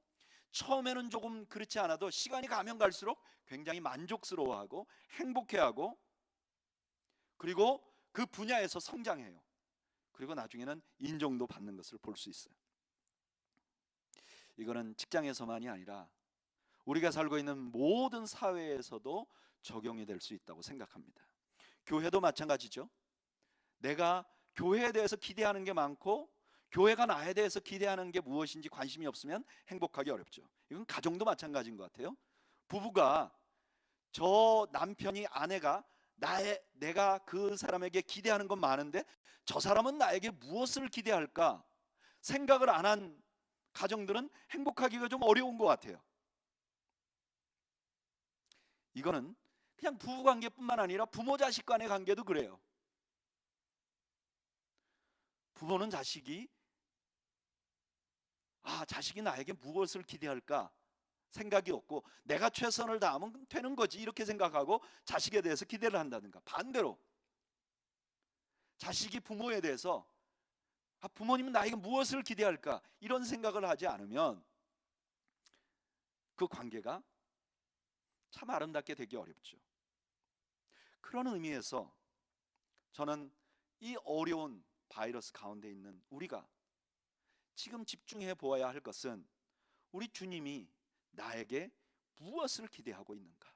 처음에는 조금 그렇지 않아도 시간이 가면 갈수록 굉장히 만족스러워하고 행복해하고, 그리고 그 분야에서 성장해요. 그리고 나중에는 인정도 받는 것을 볼 수 있어요. 이거는 직장에서만이 아니라 우리가 살고 있는 모든 사회에서도 적용이 될 수 있다고 생각합니다. 교회도 마찬가지죠. 내가 교회에 대해서 기대하는 게 많고 교회가 나에 대해서 기대하는 게 무엇인지 관심이 없으면 행복하기 어렵죠. 이건 가정도 마찬가지인 것 같아요. 부부가, 저 남편이, 아내가 내가 그 사람에게 기대하는 건 많은데 저 사람은 나에게 무엇을 기대할까 생각을 안 한 가정들은 행복하기가 좀 어려운 것 같아요. 이거는 그냥 부부 관계뿐만 아니라 부모 자식 간의 관계도 그래요. 부모는 자식이 나에게 무엇을 기대할까 생각이 없고 내가 최선을 다하면 되는 거지 이렇게 생각하고 자식에 대해서 기대를 한다든가, 반대로 자식이 부모에 대해서 부모님은 나에게 무엇을 기대할까 이런 생각을 하지 않으면 그 관계가 참 아름답게 되기 어렵죠. 그런 의미에서 저는 이 어려운 바이러스 가운데 있는 우리가 지금 집중해 보아야 할 것은 우리 주님이 나에게 무엇을 기대하고 있는가.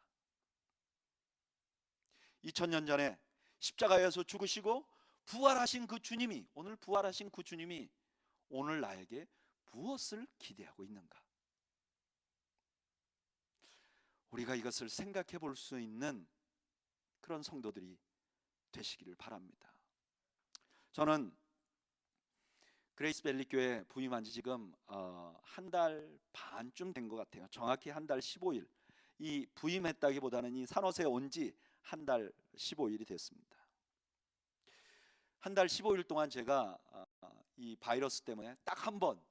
2000년 전에 십자가에서 죽으시고 부활하신 그 주님이, 오늘 부활하신 그 주님이 오늘 나에게 무엇을 기대하고 있는가. 우리가 이것을 생각해 볼 수 있는 그런 성도들이 되시기를 바랍니다. 저는 그레이스밸리 교회 부임한 지 지금 한 달 반쯤 된 것 같아요. 정확히 한 달 15일. 이 부임했다기보다는 이 산호세에 온 지 한 달 15일이 됐습니다. 한 달 15일 동안 제가 이 바이러스 때문에 딱 한 번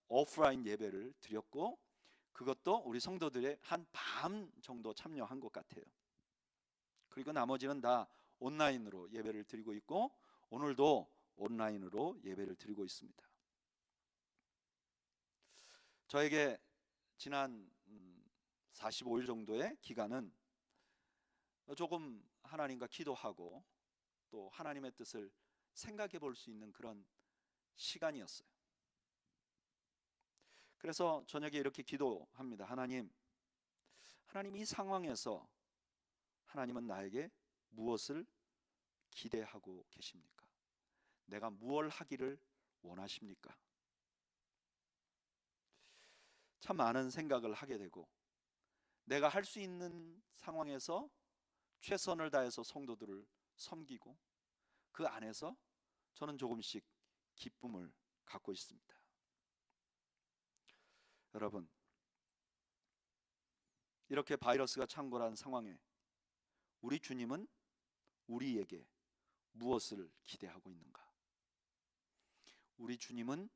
오프라인 예배를 드렸고, 그것도 우리 성도들의 한 반 정도 참여한 것 같아요. 그리고 나머지는 다 온라인으로 예배를 드리고 있고 오늘도 온라인으로 예배를 드리고 있습니다. 저에게 지난 45일 정도의 기간은 조금 하나님과 기도하고 또 하나님의 뜻을 생각해 볼 수 있는 그런 시간이었어요. 그래서 저녁에 이렇게 기도합니다. 하나님 이 상황에서 하나님은 나에게 무엇을 기대하고 계십니까? 내가 무엇을 하기를 원하십니까? 참 많은 생각을 하게 되고 내가 할 수 있는 상황에서 최선을 다해서 성도들을 섬기고 그 안에서 저는 조금씩 기쁨을 갖고 있습니다. 여러분, 이렇게 바이러스가 창궐한 상황에 우리 주님은 우리에게 무엇을 기대하고 있는가? 우리 주님은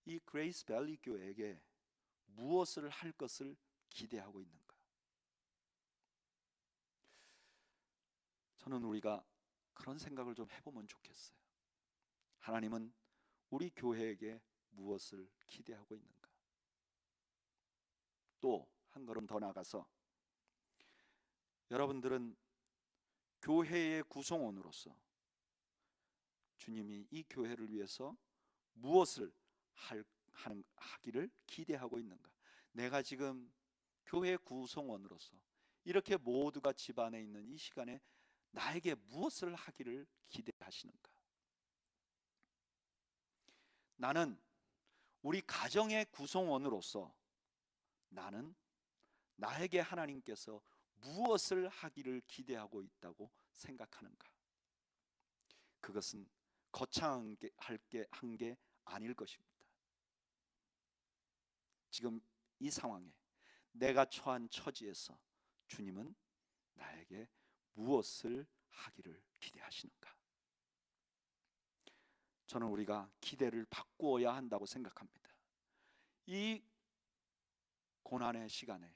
이 그레이스 밸리 교회에게 무엇을 할 것을 기대하고 있는가? 저는 우리가 그런 생각을 좀 해보면 좋겠어요. 하나님은 우리 교회에게 무엇을 기대하고 있는가? 또 한 걸음 더 나가서 여러분들은 교회의 구성원으로서 주님이 이 교회를 위해서 무엇을 하기를 기대하고 있는가? 내가 지금 교회 구성원으로서 이렇게 모두가 집안에 있는 이 시간에 나에게 무엇을 하기를 기대하시는가? 나는 우리 가정의 구성원으로서 나는 나에게 하나님께서 무엇을 하기를 기대하고 있다고 생각하는가? 그것은 거창하게 한 게 아닐 것입니다. 지금 이 상황에 내가 처한 처지에서 주님은 나에게 무엇을 하기를 기대하시는가? 저는 우리가 기대를 바꾸어야 한다고 생각합니다. 이 고난의 시간에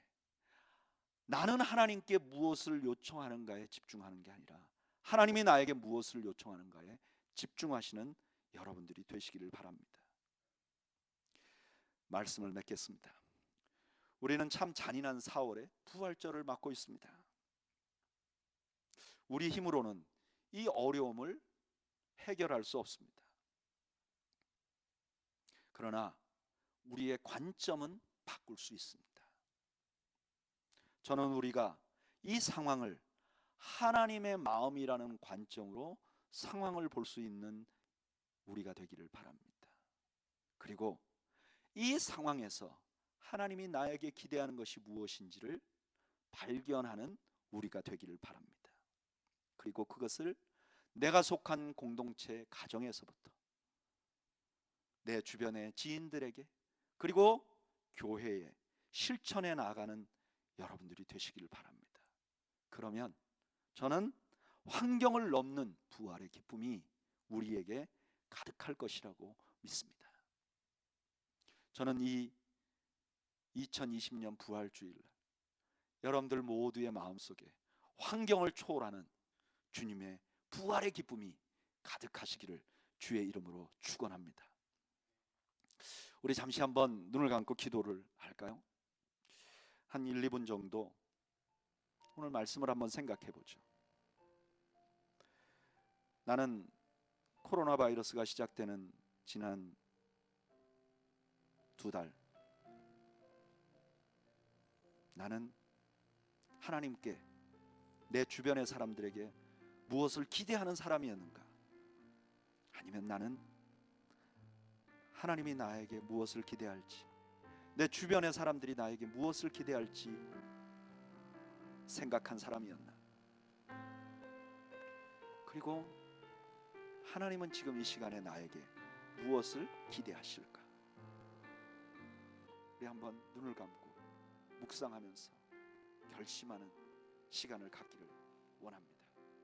나는 하나님께 무엇을 요청하는가에 집중하는 게 아니라 하나님이 나에게 무엇을 요청하는가에 집중하시는 여러분들이 되시기를 바랍니다. 말씀을 맺겠습니다. 우리는 참 잔인한 4월에 부활절을 맞고 있습니다. 우리 힘으로는 이 어려움을 해결할 수 없습니다. 그러나 우리의 관점은 바꿀 수 있습니다. 저는 우리가 이 상황을 하나님의 마음이라는 관점으로 상황을 볼 수 있는 우리가 되기를 바랍니다. 그리고 이 상황에서 하나님이 나에게 기대하는 것이 무엇인지를 발견하는 우리가 되기를 바랍니다. 그리고 그것을 내가 속한 공동체 가정에서부터 내 주변의 지인들에게 그리고 교회에 실천해 나가는 여러분들이 되시기를 바랍니다. 그러면 저는 환경을 넘는 부활의 기쁨이 우리에게 가득할 것이라고 믿습니다. 저는 이 2020년 부활주일 여러분들 모두의 마음속에 환경을 초월하는 주님의 부활의 기쁨이 가득하시기를 주의 이름으로 축원합니다. 우리 잠시 한번 눈을 감고 기도를 할까요? 한 1, 2분 정도 오늘 말씀을 한번 생각해 보죠. 나는 코로나 바이러스가 시작되는 지난 2달 나는 하나님께 내 주변의 사람들에게 무엇을 기대하는 사람이었는가? 아니면 나는 하나님이 나에게 무엇을 기대할지, 내 주변의 사람들이 나에게 무엇을 기대할지 생각한 사람이었나? 그리고 하나님은 지금 이 시간에 나에게 무엇을 기대하실까? 우리 한번 눈을 감고 묵상하면서 결심하는 시간을 갖기를 원합니다.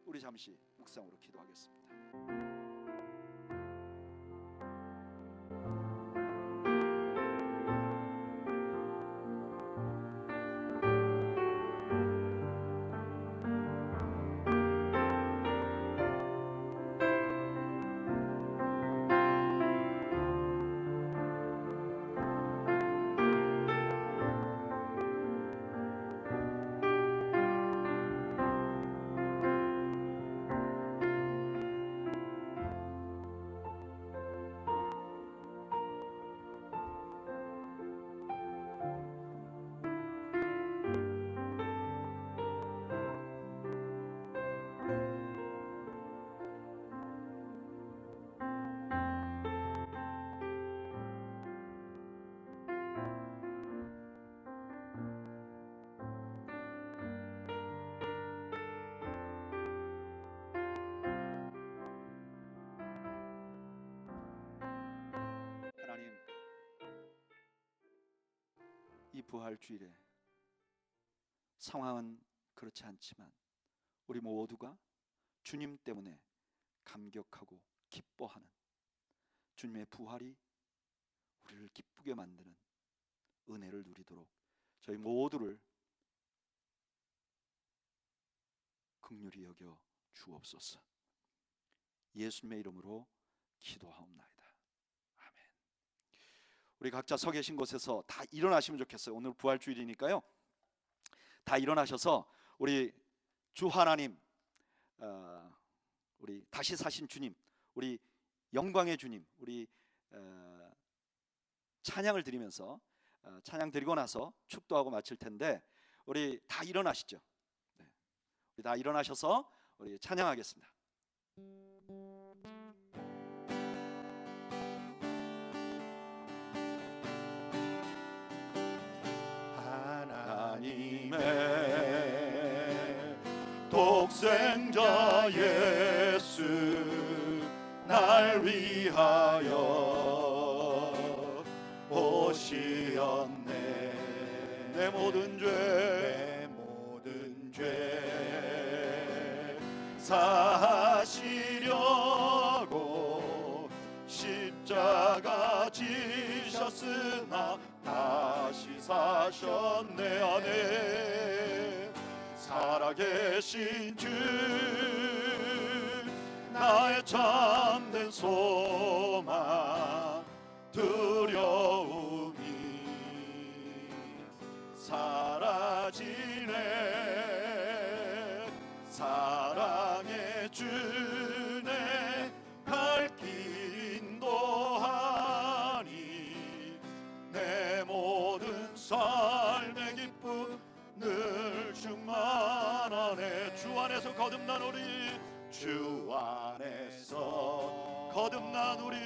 우리 잠시 묵상으로 기도하겠습니다. 하나님, 이 부활주일에 상황은 그렇지 않지만 우리 모두가 주님 때문에 감격하고 기뻐하는 주님의 부활이 우리를 기쁘게 만드는 은혜를 누리도록 저희 모두를 긍휼히 여겨 주옵소서. 예수님의 이름으로 기도하옵나이다. 아멘. 우리 각자 서 계신 곳에서 다 일어나시면 좋겠어요. 오늘 부활주일이니까요. 다 일어나셔서 우리 주 하나님, 우리 다시 사신 주님, 우리 영광의 주님, 우리 찬양을 드리면서 찬양 드리고 나서 축도하고 마칠 텐데 우리 다 일어나시죠. 네. 우리 다 일어나셔서 우리 찬양하겠습니다. 하나님의 독생자 예수 날 위하여 오시었네. 내 모든 죄 사하시려고 십자가 지셨으나 다시 사셨네. 안에 살아계신 주 나의 참된 소망 두려움이 주네 갈 길 인도하니 내 모든 삶의 기쁨 늘 충만하네. 주 안에서 거듭난 우리, 주 안에서 거듭난 우리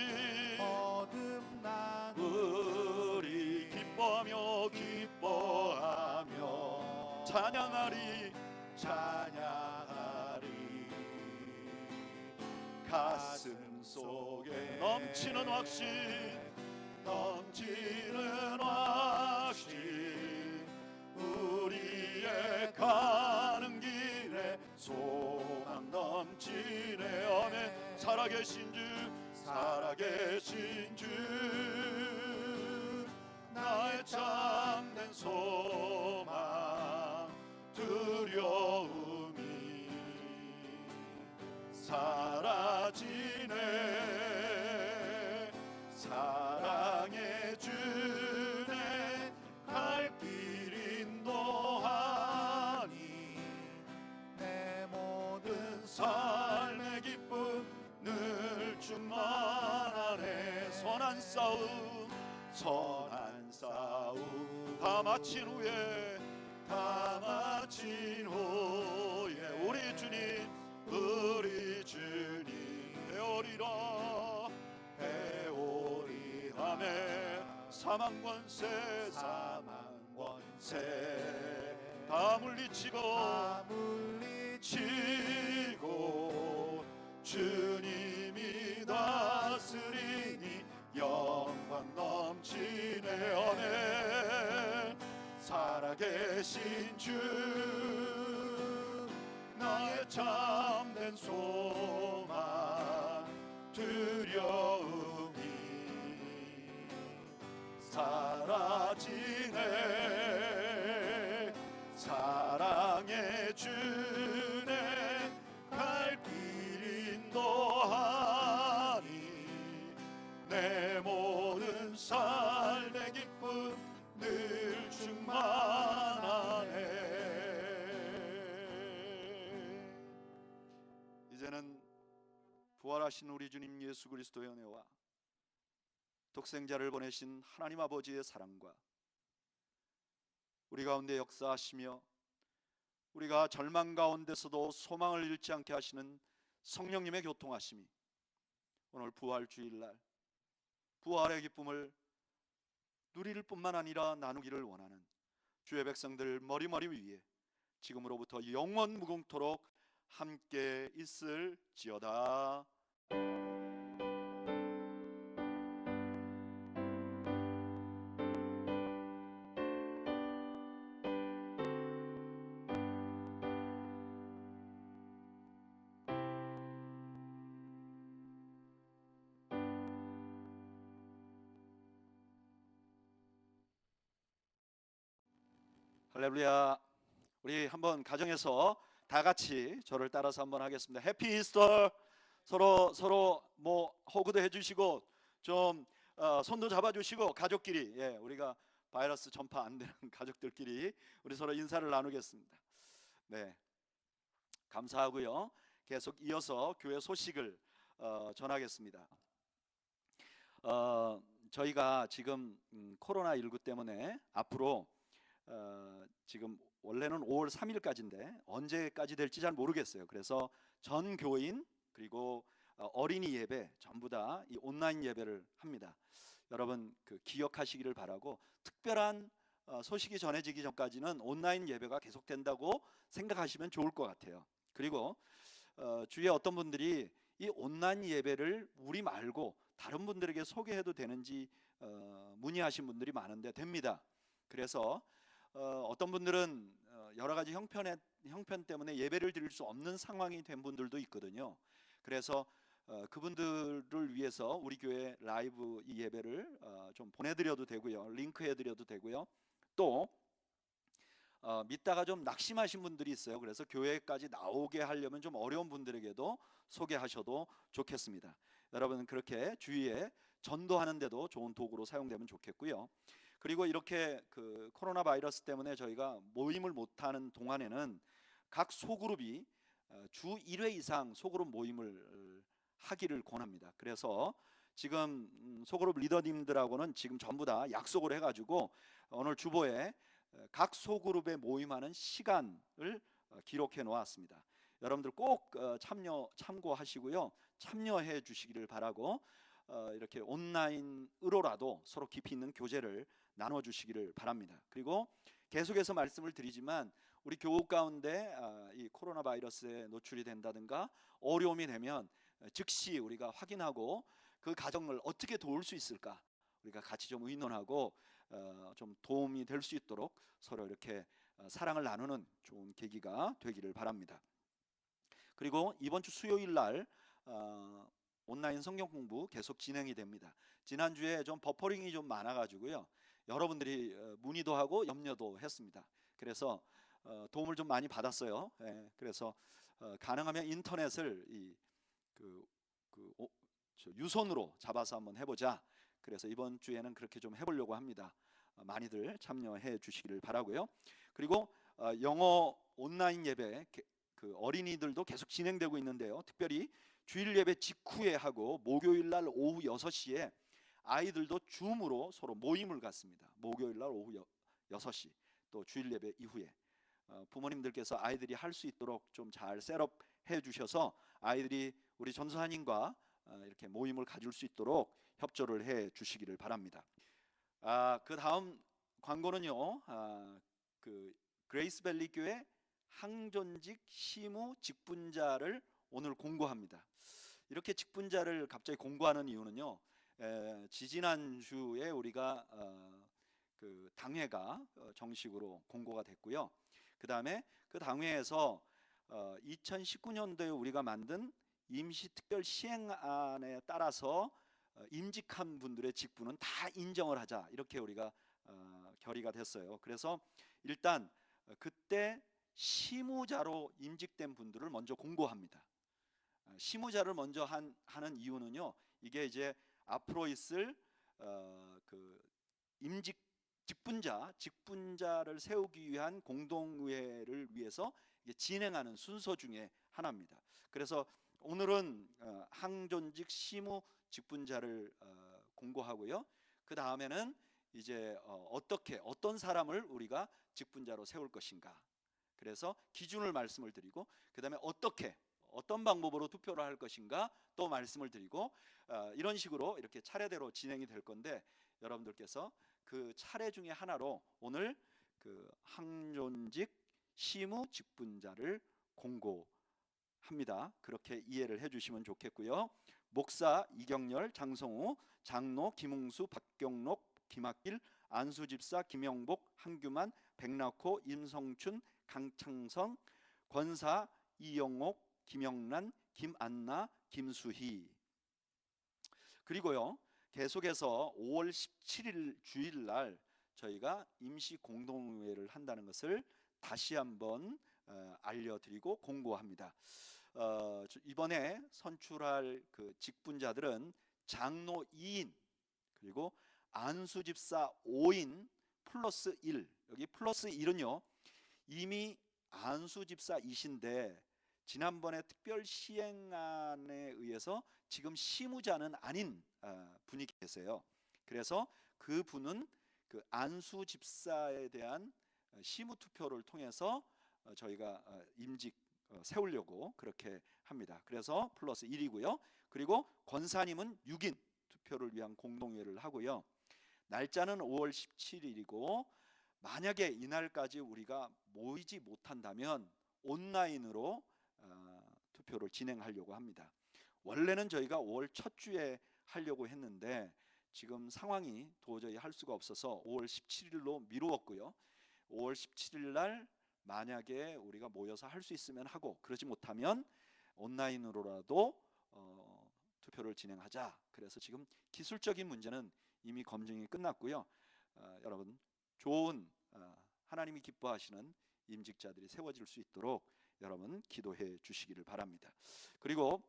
기뻐하며 찬양하리 가슴 속에 넘치는 확신 우리의 가는 길에 소망 넘치네. 아멘. 살아계신 주 나의 참된 소망 두려움이 사라지네. 사랑해 주네 갈 길 인도하니 내 모든 삶의 기쁨 늘 충만하네. 선한 싸움 다 마친 후에 우리 주님 배우리라매 사망 권세 다 물리치고 주님이 다스리니 영광 넘치네. 아멘. 살아계신 주 나의 참된 소망 두려움이 사라지네. 사랑해 주네 갈 길 인도하니 내 모든 삶의 기쁨 늘 충만하네. 이제는 부활하신 우리 주님 예수 그리스도의 은혜와 독생자를 보내신 하나님 아버지의 사랑과 우리 가운데 역사하시며 우리가 절망 가운데서도 소망을 잃지 않게 하시는 성령님의 교통하심이 오늘 부활 주일날 부활의 기쁨을 누릴 뿐만 아니라 나누기를 원하는 주의 백성들 머리머리 위에 지금으로부터 영원 무궁토록 함께 있을지어다. 할렐루야. 우리 한번 가정에서 다 같이 저를 따라서 한번 하겠습니다. 해피 이스터. 서로 뭐 호그도 해주시고 좀 손도 잡아주시고 가족끼리 우리가 바이러스 전파 안 되는 가족들끼리 우리 서로 인사를 나누겠습니다. 네, 감사하고요. 계속 이어서 교회 소식을 전하겠습니다. 저희가 지금 코로나19 때문에 앞으로 지금 원래는 5월 3일까지인데 언제까지 될지 잘 모르겠어요. 그래서 전 교인 그리고 어린이 예배 전부 다 이 온라인 예배를 합니다. 여러분 기억하시기를 바라고, 특별한 소식이 전해지기 전까지는 온라인 예배가 계속된다고 생각하시면 좋을 것 같아요. 그리고 주위에 어떤 분들이 이 온라인 예배를 우리 말고 다른 분들에게 소개해도 되는지 문의하신 분들이 많은데 됩니다. 그래서 어떤 분들은 여러 가지 형편 때문에 예배를 드릴 수 없는 상황이 된 분들도 있거든요. 그래서 그분들을 위해서 우리 교회 라이브 이 예배를 좀 보내드려도 되고요, 링크해드려도 되고요. 또 믿다가 좀 낙심하신 분들이 있어요. 그래서 교회까지 나오게 하려면 좀 어려운 분들에게도 소개하셔도 좋겠습니다. 여러분 그렇게 주위에 전도하는데도 좋은 도구로 사용되면 좋겠고요. 그리고 이렇게 코로나 바이러스 때문에 저희가 모임을 못하는 동안에는 각 소그룹이 주 1회 이상 소그룹 모임을 하기를 권합니다. 그래서 지금 소그룹 리더님들하고는 지금 전부 다 약속을 해가지고 오늘 주보에 각 소그룹에 모임하는 시간을 기록해 놓았습니다. 여러분들 꼭 참고하시고요. 참여해 주시기를 바라고 이렇게 온라인으로라도 서로 깊이 있는 교제를 나눠 주시기를 바랍니다. 그리고 계속해서 말씀을 드리지만 우리 교우 가운데 이 코로나 바이러스에 노출이 된다든가 어려움이 되면 즉시 우리가 확인하고 그 가정을 어떻게 도울 수 있을까 우리가 같이 좀 의논하고 좀 도움이 될 수 있도록 서로 이렇게 사랑을 나누는 좋은 계기가 되기를 바랍니다. 그리고 이번 주 수요일 날 온라인 성경 공부 계속 진행이 됩니다. 지난주에 좀 버퍼링이 좀 많아가지고요. 여러분들이 문의도 하고 염려도 했습니다. 그래서 도움을 좀 많이 받았어요. 그래서 가능하면 인터넷을 유선으로 잡아서 한번 해보자. 그래서 이번 주에는 그렇게 좀 해보려고 합니다. 많이들 참여해 주시기를 바라고요. 그리고 영어 온라인 예배 그 어린이들도 계속 진행되고 있는데요. 특별히 주일 예배 직후에 하고 목요일 날 오후 6시에 아이들도 줌으로 서로 모임을 갖습니다. 목요일 날 오후 6시 또 주일 예배 이후에 부모님들께서 아이들이 할 수 있도록 좀 잘 셋업해 주셔서 아이들이 우리 전도사님과 이렇게 모임을 가질 수 있도록 협조를 해 주시기를 바랍니다. 그 다음 광고는요. 그 그레이스밸리 교회 항존직 시무 직분자를 오늘 공고합니다. 이렇게 직분자를 갑자기 공고하는 이유는요. 지지난주에 우리가 그 당회가 정식으로 공고가 됐고요. 그 다음에 그 당회에서 2019년도에 우리가 만든 임시특별 시행안에 따라서 임직한 분들의 직분은 다 인정을 하자 이렇게 우리가 결의가 됐어요. 그래서 일단 그때 시무자로 임직된 분들을 먼저 공고합니다. 시무자를 먼저 하는 이유는요. 이게 이제 앞으로 있을 그 직분자를 세우기 위한 공동의회를 위해서 진행하는 순서 중에 하나입니다. 그래서 오늘은 항존직 시무 직분자를 공고하고요. 그 다음에는 이제 어떤 사람을 우리가 직분자로 세울 것인가. 그래서 기준을 말씀을 드리고 그 다음에 어떤 방법으로 투표를 할 것인가 또 말씀을 드리고 이런 식으로 이렇게 차례대로 진행이 될 건데 여러분들께서 그 차례 중에 하나로 오늘 그 항존직 시무 직분자를 공고합니다. 그렇게 이해를 해주시면 좋겠고요. 목사 이경렬, 장성우, 장로 김웅수, 박경록, 김학길, 안수집사 김영복, 한규만, 백낙호, 임성춘, 강창선, 권사 이영옥, 김영란, 김안나, 김수희. 그리고요. 계속해서 5월 17일 주일 날 저희가 임시 공동회의를 한다는 것을 다시 한번 알려드리고 공고합니다. 이번에 선출할 그 직분자들은 장로 2인 그리고 안수집사 5인 플러스 1. 여기 플러스 1은요. 이미 안수집사이신데 지난번에 특별 시행안에 의해서 지금 시무자는 아닌 분이 계세요. 그래서 그 분은 그 안수 집사에 대한 시무 투표를 통해서 저희가 임직 세우려고 그렇게 합니다. 그래서 플러스 1이고요. 그리고 권사님은 6인 투표를 위한 공동회의를 하고요. 날짜는 5월 17일이고 만약에 이날까지 우리가 모이지 못한다면 온라인으로 투표를 진행하려고 합니다. 원래는 저희가 5월 첫 주에 하려고 했는데 지금 상황이 도저히 할 수가 없어서 5월 17일로 미루었고요. 5월 17일 날 만약에 우리가 모여서 할 수 있으면 하고 그러지 못하면 온라인으로라도 투표를 진행하자. 그래서 지금 기술적인 문제는 이미 검증이 끝났고요. 여러분 좋은 하나님이 기뻐하시는 임직자들이 세워질 수 있도록 여러분 기도해 주시기를 바랍니다. 그리고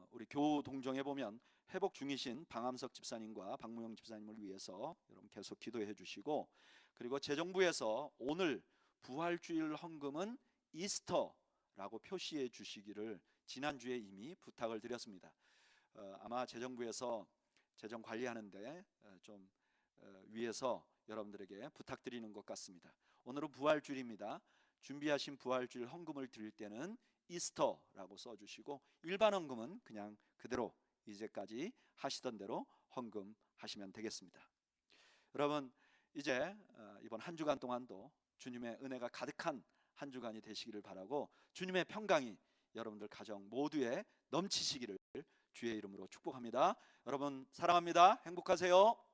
우리 교우 동정에 보면 회복 중이신 방암석 집사님과 박무영 집사님을 위해서 여러분 계속 기도해 주시고 그리고 재정부에서 오늘 부활주일 헌금은 이스터라고 라고 표시해 주시기를 지난주에 이미 부탁을 드렸습니다. 아마 재정부에서 재정 관리하는데 좀 위에서 여러분들에게 부탁드리는 것 같습니다. 오늘은 부활주일입니다. 준비하신 부활주일 헌금을 드릴 때는 이스터라고 써주시고, 일반 헌금은 그냥 그대로 이제까지 하시던 대로 헌금하시면 되겠습니다. 여러분, 이제 이번 한 주간 동안도 주님의 은혜가 가득한 한 주간이 되시기를 바라고, 주님의 평강이 여러분들 가정 모두에 넘치시기를 주의 이름으로 축복합니다. 여러분 사랑합니다. 행복하세요.